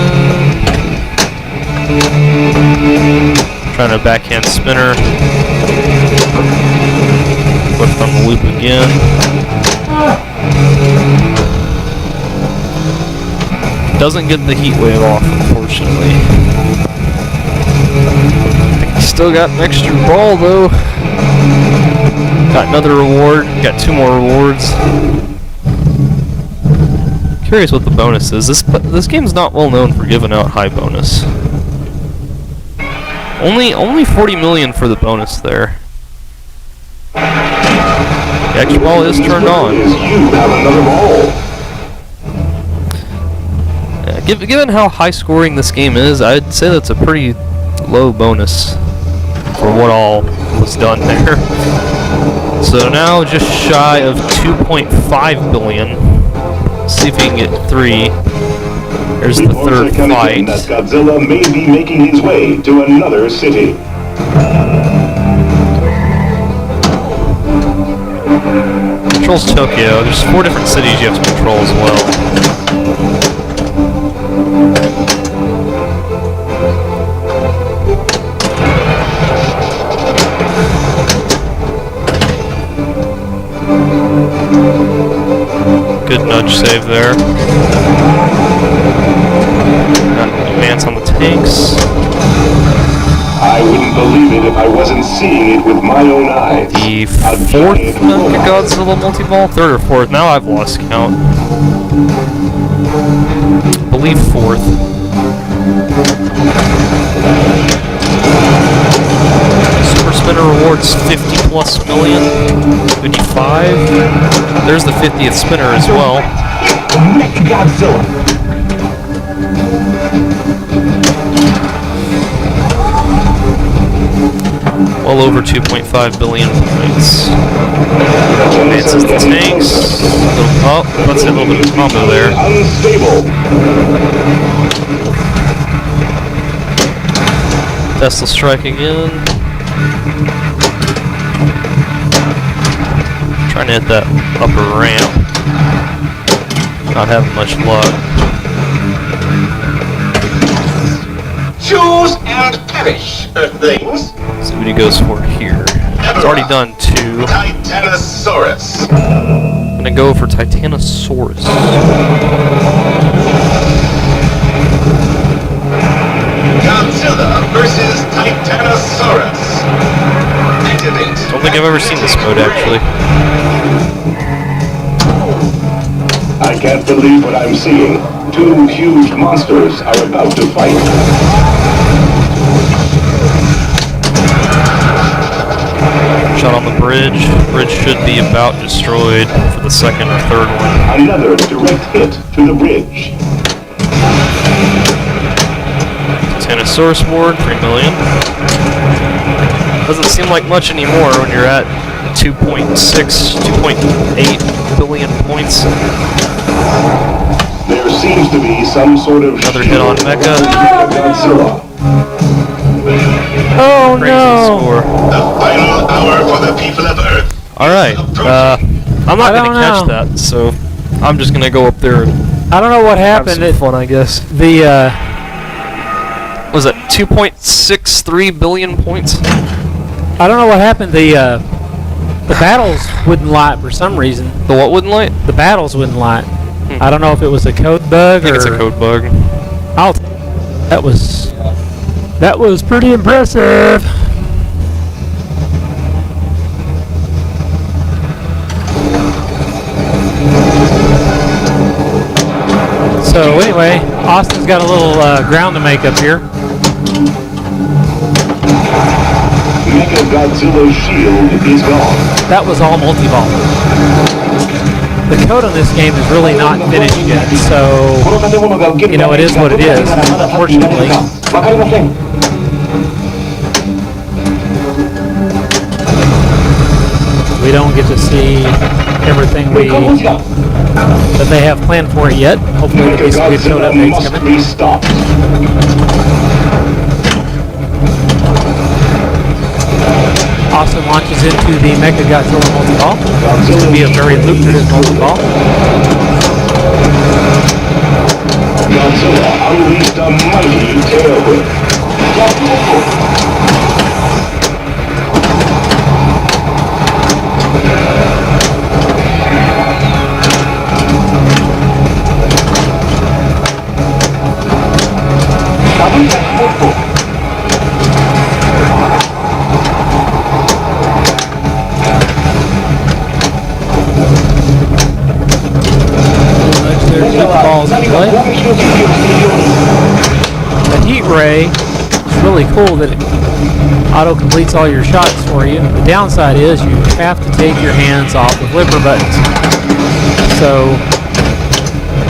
Speaker 3: Trying to backhand spinner. Lift on the loop again. Doesn't get the heat wave off, unfortunately. Still got an extra ball though. Got another reward. Got 2 more rewards. Curious what the bonus is. This game's not well known for giving out high bonus. Only 40 million for the bonus there. The extra ball is turned on.
Speaker 4: You have another ball.
Speaker 3: Given how high scoring this game is, I'd say that's a pretty low bonus for what all was done there. So now just shy of 2.5 billion. See if we can get 3. There's the third fight.
Speaker 4: That Godzilla may be making his way to another city.
Speaker 3: Controls Tokyo. There's 4 different cities you have to control as well. Good nudge save there. Advance on the tanks.
Speaker 4: I wouldn't believe it if I wasn't seeing it with my own eyes.
Speaker 3: The 4th Mecha-Godzilla multi-ball? 3rd or 4th? Now I've lost count. I believe 4th. Super Spinner rewards 50 plus million. 55. There's the 50th spinner as well.
Speaker 4: Mecha-Godzilla.
Speaker 3: Well over 2.5 billion points. Advances the tanks. Oh, let's hit a little bit of combo there.
Speaker 4: Unstable.
Speaker 3: Tesla striking in. Trying to hit that upper ramp. Not having much luck.
Speaker 5: Choose and perish, Earthlings.
Speaker 3: See what he goes for here. He's already done 2.
Speaker 5: Titanosaurus.
Speaker 3: I'm gonna go for Titanosaurus.
Speaker 5: Godzilla versus Titanosaurus. Activate.
Speaker 3: Don't think I've ever seen this mode actually.
Speaker 4: I can't believe what I'm seeing. 2 huge monsters are about to fight.
Speaker 3: Shot on the bridge. Bridge should be about destroyed for the 2nd or 3rd one.
Speaker 4: Another direct hit to the bridge.
Speaker 3: Titanosaurus board, 3 million. Doesn't seem like much anymore when you're at 2.6, 2.8 billion points.
Speaker 4: There seems to be some sort of
Speaker 3: Another hit on Mecha.
Speaker 4: Godzilla.
Speaker 1: Oh
Speaker 3: Crazy
Speaker 1: no!
Speaker 3: score.
Speaker 5: The final hour for the people of Earth.
Speaker 3: Alright, I'm not
Speaker 1: I
Speaker 3: gonna
Speaker 1: don't
Speaker 3: catch
Speaker 1: know.
Speaker 3: that, so I'm just gonna go up there and
Speaker 1: I don't know what
Speaker 3: have
Speaker 1: happened.
Speaker 3: some fun, I guess.
Speaker 1: The
Speaker 3: Was it 2.63 billion points?
Speaker 1: I don't know what happened. The battles wouldn't light for some reason.
Speaker 3: The what wouldn't light?
Speaker 1: The battles wouldn't light. I don't know if it was a code bug
Speaker 3: I think
Speaker 1: or
Speaker 3: it's a code bug.
Speaker 1: that was pretty impressive. So anyway, Austin's got a little ground to make up here.
Speaker 4: Mecha-Godzilla's shield is gone.
Speaker 1: That was all multi-ball. The code on this game is really not finished yet, so you know, it is what it is, unfortunately. We don't get to see everything that they have planned for it yet. Hopefully there'll be some good code
Speaker 4: Mecha-Godzilla
Speaker 1: updates
Speaker 4: must
Speaker 1: coming.
Speaker 4: be stopped.
Speaker 1: Austin launches into the Mecha-Godzilla multi-ball. This will be a very lucrative multi-ball.
Speaker 4: Godzilla unleashed a mighty tail whip.
Speaker 1: There's the balls in play. The heat ray is really cool that it Auto completes all your shots for you. The downside is you have to take your hands off the flipper buttons. So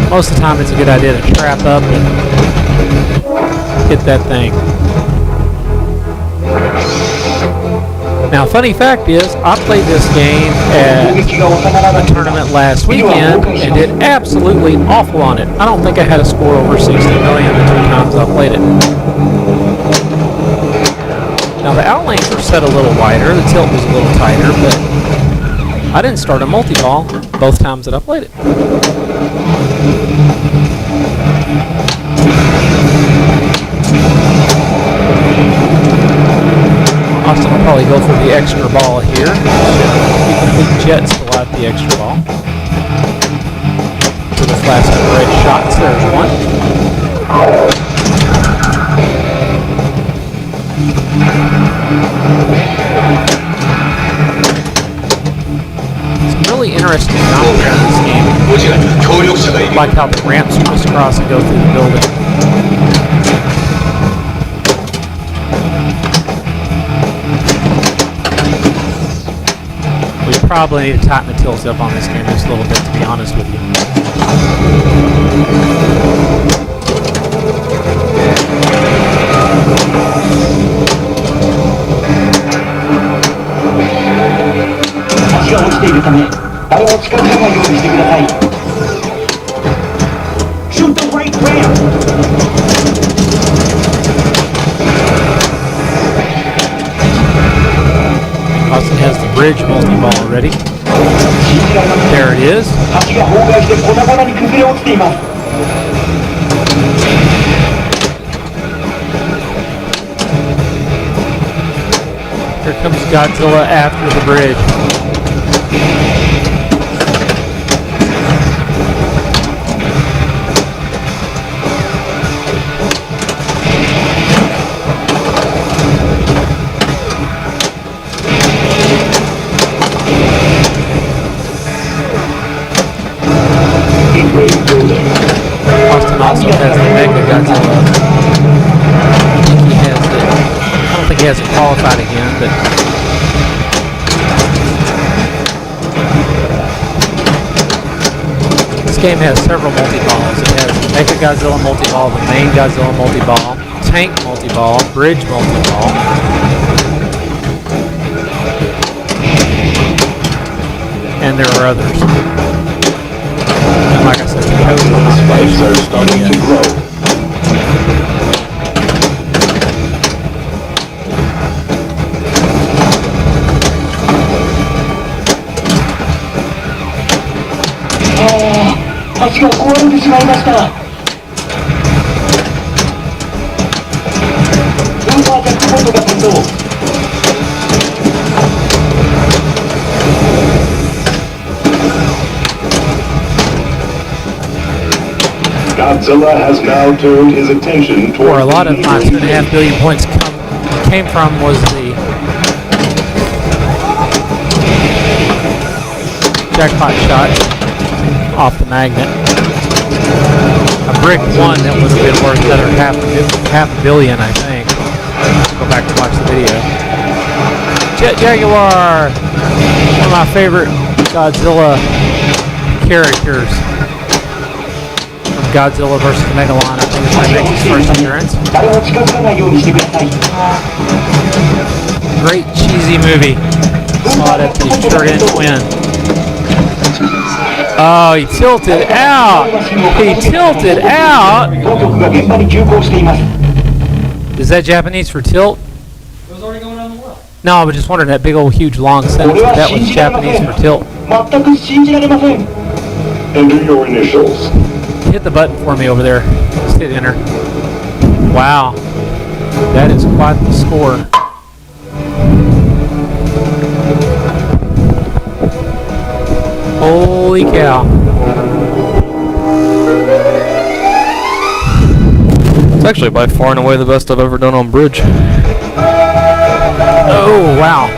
Speaker 1: most of the time it's a good idea to trap up and hit that thing. Now, funny fact is, I played this game at a tournament last weekend and did absolutely awful on it. I don't think I had a score over 60 million the 2 times I played it. Now, the outlanes were set a little wider, the tilt was a little tighter, but I didn't start a multi-ball both times that I played it. Austin will probably go for the extra ball here. Keep the big jet still out the extra ball. To the flash of red shots, there's one. Some really interesting geometry in this game. I like how the ramps crisscross and go through the building. We probably need to tighten the tilts up on this game just a little bit, to be honest with you.
Speaker 4: Shoot the right ramp!
Speaker 1: Austin has the bridge multi-ball already. There it is. Here comes Godzilla after the bridge. Austin also has the Mecha-Godzilla. I don't think he has it qualified again, but this game has several multi-balls. It has the Mecha-Godzilla multi-ball, the main Godzilla multi-ball, tank multi-ball, bridge multi-ball. And there are others. And like I said, the code is not
Speaker 4: Waves are starting to grow. Godzilla has now turned his attention toward
Speaker 1: where a lot of my 2.5 billion points came from was the jackpot shot off the magnet. A brick one that would have been worth another half a billion, I think. Go back and watch the video. Jet Jaguar, one of my favorite Godzilla characters. Godzilla vs. Megalon. I think it's going to make his first appearance. Great cheesy movie. Saw it at the Shuriken Twin. Oh, he tilted out! He tilted out! Is that Japanese for tilt?
Speaker 2: It was already going down the well.
Speaker 1: No, I was just wondering that big old huge long sentence. If that was Japanese for tilt.
Speaker 4: Enter your initials.
Speaker 1: Hit the button for me over there. Just hit enter. Wow. That is quite the score. Holy cow.
Speaker 3: It's actually by far and away the best I've ever done on bridge.
Speaker 1: Oh, wow.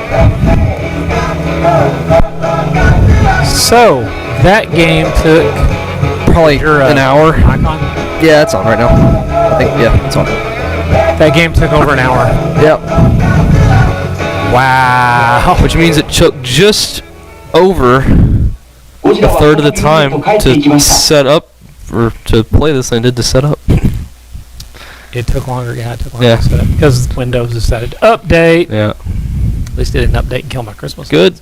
Speaker 1: So, that game took
Speaker 3: Probably an hour.
Speaker 1: icon.
Speaker 3: Yeah, it's on right now. I think, yeah, it's on.
Speaker 1: That game took over an hour.
Speaker 3: Yep.
Speaker 1: Wow.
Speaker 3: Which means it took just over a third of the time to set up, or to play this than it did to set up.
Speaker 1: It took longer. Yeah, it took longer
Speaker 3: Yeah.
Speaker 1: to set up because Windows decided to update.
Speaker 3: Yeah.
Speaker 1: At least it didn't update and kill my Christmas.
Speaker 3: Good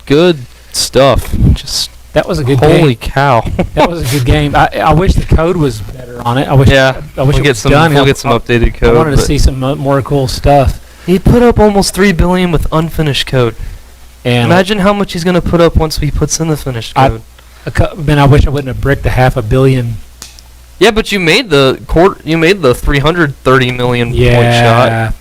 Speaker 3: stuff. Just
Speaker 1: That was a good
Speaker 3: holy
Speaker 1: game.
Speaker 3: cow.
Speaker 1: That was a good game. I wish the code was better on it. I wish.
Speaker 3: Yeah.
Speaker 1: I wish
Speaker 3: we'll
Speaker 1: it
Speaker 3: get
Speaker 1: was
Speaker 3: some.
Speaker 1: done.
Speaker 3: We'll get some updated
Speaker 1: I
Speaker 3: code.
Speaker 1: wanted to
Speaker 3: but
Speaker 1: see some more cool stuff.
Speaker 3: he put up almost 3 billion with unfinished code.
Speaker 1: And
Speaker 3: Imagine how much he's gonna put up once he puts in the finished code.
Speaker 1: man, I wish I wouldn't have bricked the 500 million.
Speaker 3: Yeah, but you made the 330 million point shot.
Speaker 1: Yeah.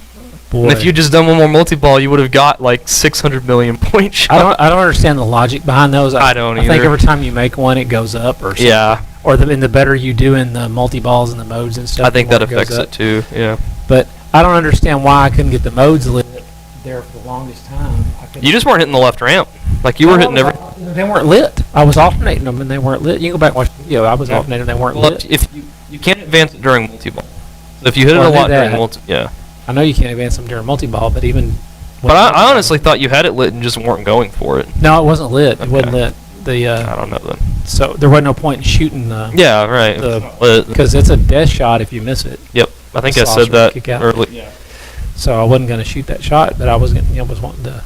Speaker 1: Boy.
Speaker 3: And if you just done one more multi-ball, you would have got like 600 million point shot.
Speaker 1: I don't understand the logic behind those.
Speaker 3: I don't
Speaker 1: I think
Speaker 3: either.
Speaker 1: every time you make one, it goes up or something.
Speaker 3: Yeah,
Speaker 1: Or the better you do in the multi-balls and the modes and stuff.
Speaker 3: I think
Speaker 1: the
Speaker 3: that
Speaker 1: more it goes
Speaker 3: affects
Speaker 1: up.
Speaker 3: it too. Yeah.
Speaker 1: But I don't understand why I couldn't get the modes lit there for the longest time.
Speaker 3: You just weren't hitting the left ramp. Like you were hitting every.
Speaker 1: They weren't lit. I was alternating them and they weren't lit. You can go back and watch the video. I was
Speaker 3: Yeah.
Speaker 1: alternating them. They weren't
Speaker 3: Well,
Speaker 1: lit.
Speaker 3: if you can't advance it during multi-ball. So if you hit it
Speaker 1: Well, I
Speaker 3: a
Speaker 1: knew
Speaker 3: lot during
Speaker 1: that.
Speaker 3: multi, yeah.
Speaker 1: I know you can't advance them during multi-ball, but even.
Speaker 3: But I honestly thought you had it lit and just weren't going for it.
Speaker 1: No, it wasn't lit. It wasn't
Speaker 3: Okay.
Speaker 1: lit. The
Speaker 3: I don't know then.
Speaker 1: so there wasn't no point in shooting the.
Speaker 3: Yeah, right.
Speaker 1: The-
Speaker 3: Lit.
Speaker 1: Because it's a death shot if you miss it.
Speaker 3: Yep, I think
Speaker 1: the
Speaker 3: I
Speaker 1: saucer
Speaker 3: said that
Speaker 1: kick out.
Speaker 3: early.
Speaker 2: Yeah.
Speaker 1: So I wasn't going to shoot that shot, but I was was wanting to.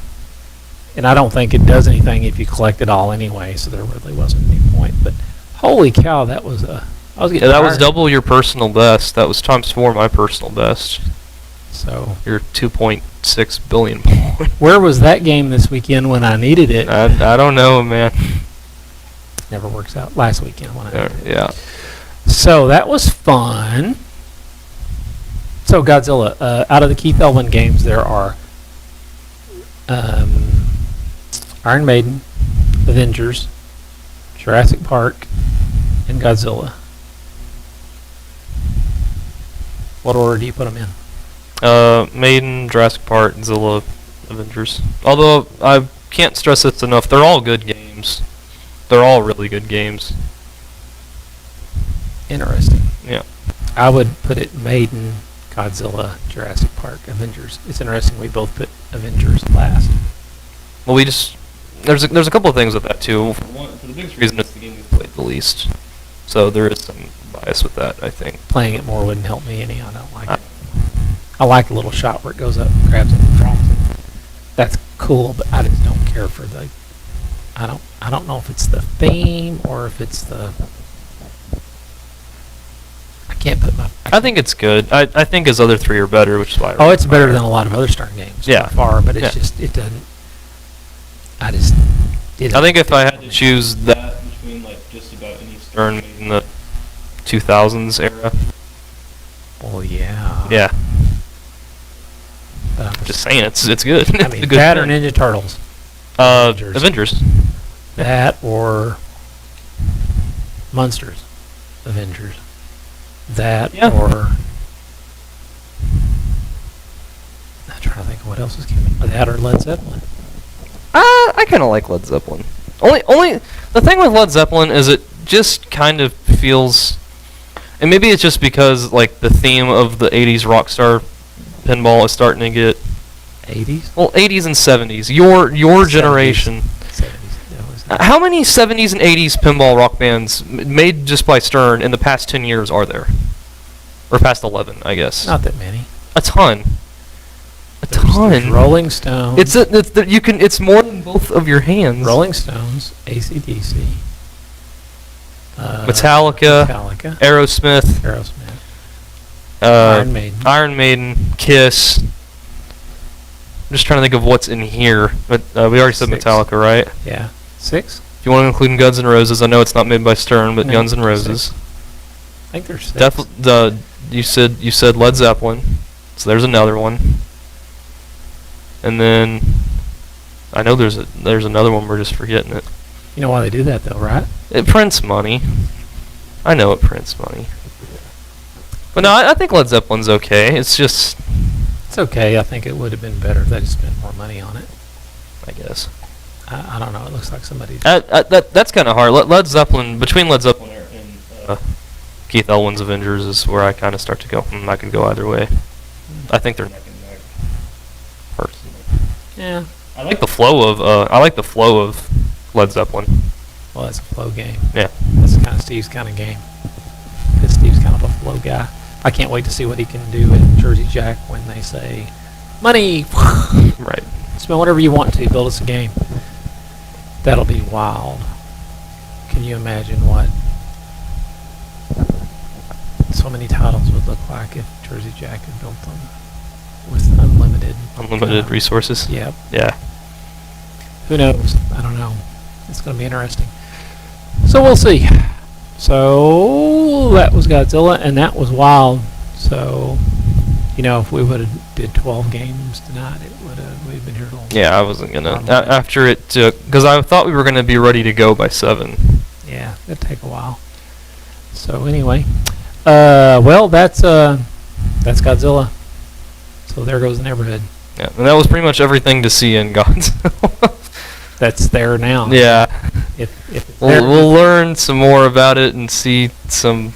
Speaker 1: And I don't think it does anything if you collect it all anyway, so there really wasn't any point. But holy cow, that was a. I was
Speaker 3: Yeah,
Speaker 1: getting
Speaker 3: that was
Speaker 1: tired.
Speaker 3: double your personal best. That was ×4 my personal best.
Speaker 1: So
Speaker 3: Your 2.6 billion point.
Speaker 1: where was that game this weekend when I needed it?
Speaker 3: I don't know, man.
Speaker 1: Never works out. Last weekend when I needed it.
Speaker 3: Yeah.
Speaker 1: So that was fun. So Godzilla, out of the Keith Elwin games, there are Iron Maiden, Avengers, Jurassic Park, and Godzilla. What order do you put them in?
Speaker 3: Maiden, Jurassic Park, Zilla, Avengers. Although I can't stress this enough, they're all good games. They're all really good games.
Speaker 1: Interesting.
Speaker 3: Yeah.
Speaker 1: I would put it Maiden, Godzilla, Jurassic Park, Avengers. It's interesting we both put Avengers last.
Speaker 3: Well, there's a couple of things with that too. For the biggest reason, it's the game we played the least. So there is some bias with that, I think.
Speaker 1: Playing it more wouldn't help me any. I don't like it. I like the little shot where it goes up, grabs it, and drops it. That's cool, but I just don't care for the. I don't know if it's the theme or if it's the. I can't put my.
Speaker 3: I think it's good. I think his other three are better, which is why.
Speaker 1: Oh, it's better than a lot of other Stern games.
Speaker 3: Yeah.
Speaker 1: By far, but it's
Speaker 3: Yeah.
Speaker 1: just it doesn't. I just.
Speaker 3: I think if I had to choose that between like just about any Stern made in the 2000s era.
Speaker 1: Oh yeah.
Speaker 3: Yeah.
Speaker 1: But I'm
Speaker 3: Just saying, it's good.
Speaker 1: I
Speaker 3: It's
Speaker 1: mean,
Speaker 3: a good
Speaker 1: that or
Speaker 3: thing.
Speaker 1: Ninja Turtles.
Speaker 3: Avengers.
Speaker 1: That or Monsters. Avengers. That
Speaker 3: Yeah.
Speaker 1: or. I'm trying to think of what else is coming. That or Led Zeppelin.
Speaker 3: I kind of like Led Zeppelin. Only the thing with Led Zeppelin is it just kind of feels, and maybe it's just because like the theme of the '80s rock star pinball is starting to get
Speaker 1: 80s?
Speaker 3: well, '80s and '70s. Your
Speaker 1: 70s.
Speaker 3: generation.
Speaker 1: 70s.
Speaker 3: How many '70s and '80s pinball rock bands made just by Stern in the past 10 years are there? Or past 11, I guess.
Speaker 1: Not that many.
Speaker 3: A ton.
Speaker 1: There's Rolling Stones.
Speaker 3: It's more than both of your hands.
Speaker 1: Rolling Stones, AC/DC.
Speaker 3: Metallica.
Speaker 1: Aerosmith.
Speaker 3: Aerosmith.
Speaker 1: Iron Maiden.
Speaker 3: Iron Maiden, Kiss. I'm just trying to think of what's in here. But we already said
Speaker 1: 6.
Speaker 3: Metallica, right?
Speaker 1: Yeah. 6?
Speaker 3: If you want to include Guns N' Roses, I know it's not made by Stern, but
Speaker 1: No,
Speaker 3: Guns N'
Speaker 1: 6.
Speaker 3: Roses.
Speaker 1: I think there's 6.
Speaker 3: You said Led Zeppelin, so there's another one. And then I know there's another one, we're just forgetting it.
Speaker 1: You know why they do that though, right?
Speaker 3: It prints money. I know it prints money. But no, I think Led Zeppelin's okay. It's just,
Speaker 1: It's okay. I think it would have been better if they just spent more money on it.
Speaker 3: I guess.
Speaker 1: I don't know. It looks like somebody.
Speaker 3: That's kind of hard. Led Zeppelin, between Led Zeppelin and Keith Elwin's Avengers is where I kind of start to go, I could go either way. I think they're neck and neck. Personally.
Speaker 1: Yeah.
Speaker 3: I like the flow of Led Zeppelin.
Speaker 1: Well, that's a flow game.
Speaker 3: Yeah.
Speaker 1: That's kind of Steve's kind of game. Because Steve's kind of a flow guy. I can't wait to see what he can do in Jersey Jack when they say, money!
Speaker 3: Right.
Speaker 1: Spend whatever you want to, build us a game. That'll be wild. Can you imagine what so many titles would look like if Jersey Jack had built them with unlimited
Speaker 3: resources?
Speaker 1: Yep.
Speaker 3: Yeah.
Speaker 1: Who knows? I don't know. It's going to be interesting. So we'll see. So that was Godzilla, and that was wild. So, if we would have did 12 games tonight, we'd been here till.
Speaker 3: Yeah, I wasn't gonna. After it took, because I thought we were gonna be ready to go by 7.
Speaker 1: Yeah, it'd take a while. So anyway, well, that's Godzilla. So there goes the neighborhood.
Speaker 3: Yeah, and that was pretty much everything to see in Godzilla.
Speaker 1: That's there now.
Speaker 3: Yeah.
Speaker 1: If it's there,
Speaker 3: We'll learn some more about it and see some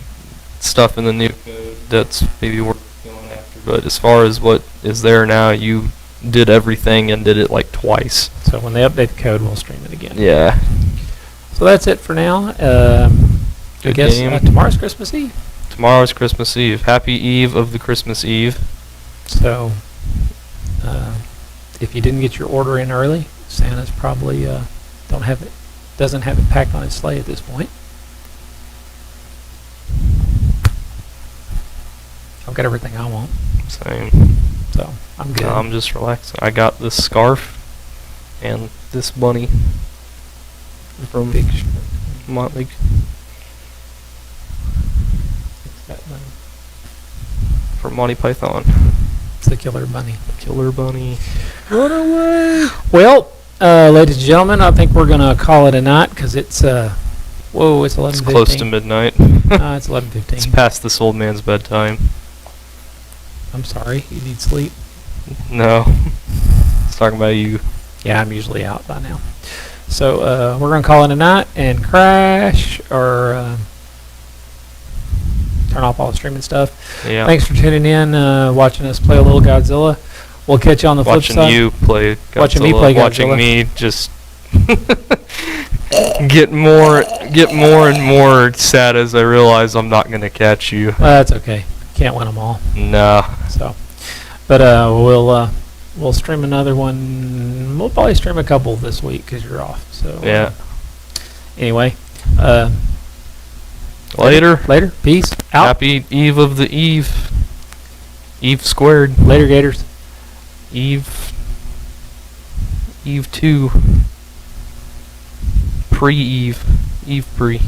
Speaker 3: stuff in the new code that's maybe worth going after. But as far as what is there now, you did everything and did it like twice.
Speaker 1: So when they update the code, we'll stream it again.
Speaker 3: Yeah.
Speaker 1: So that's it for now. I guess
Speaker 3: game.
Speaker 1: Tomorrow's Christmas Eve.
Speaker 3: Tomorrow's Christmas Eve. Happy Eve of the Christmas Eve.
Speaker 1: So if you didn't get your order in early, Santa's probably doesn't have it packed on his sleigh at this point. I've got everything I want,
Speaker 3: Same.
Speaker 1: so I'm good.
Speaker 3: I'm just relaxing. I got this scarf and this bunny from
Speaker 1: Big
Speaker 3: Motley. From Monty Python.
Speaker 1: It's the killer bunny.
Speaker 3: Killer bunny.
Speaker 1: Run away! Well, ladies and gentlemen, I think we're gonna call it a night because it's it's 11:15.
Speaker 3: It's close to midnight.
Speaker 1: It's 11:15.
Speaker 3: It's past this old man's bedtime.
Speaker 1: I'm sorry, you need sleep.
Speaker 3: No. It's talking about you.
Speaker 1: Yeah, I'm usually out by now. So we're gonna call it a night and crash or turn off all the streaming stuff.
Speaker 3: Yeah.
Speaker 1: Thanks for tuning in, watching us play a little Godzilla. We'll catch you on the flip side.
Speaker 3: Watching you play Godzilla.
Speaker 1: Watching me play Godzilla.
Speaker 3: Watching me just get more and more sad as I realize I'm not gonna catch you.
Speaker 1: That's okay. Can't win them all.
Speaker 3: Nah.
Speaker 1: So, but we'll stream another one. We'll probably stream a couple this week because you're off. So
Speaker 3: Yeah.
Speaker 1: Anyway,
Speaker 3: Later.
Speaker 1: Peace out.
Speaker 3: Happy Eve of the Eve. Eve squared.
Speaker 1: Later, Gators.
Speaker 3: Eve 2. Pre-Eve. Eve pre.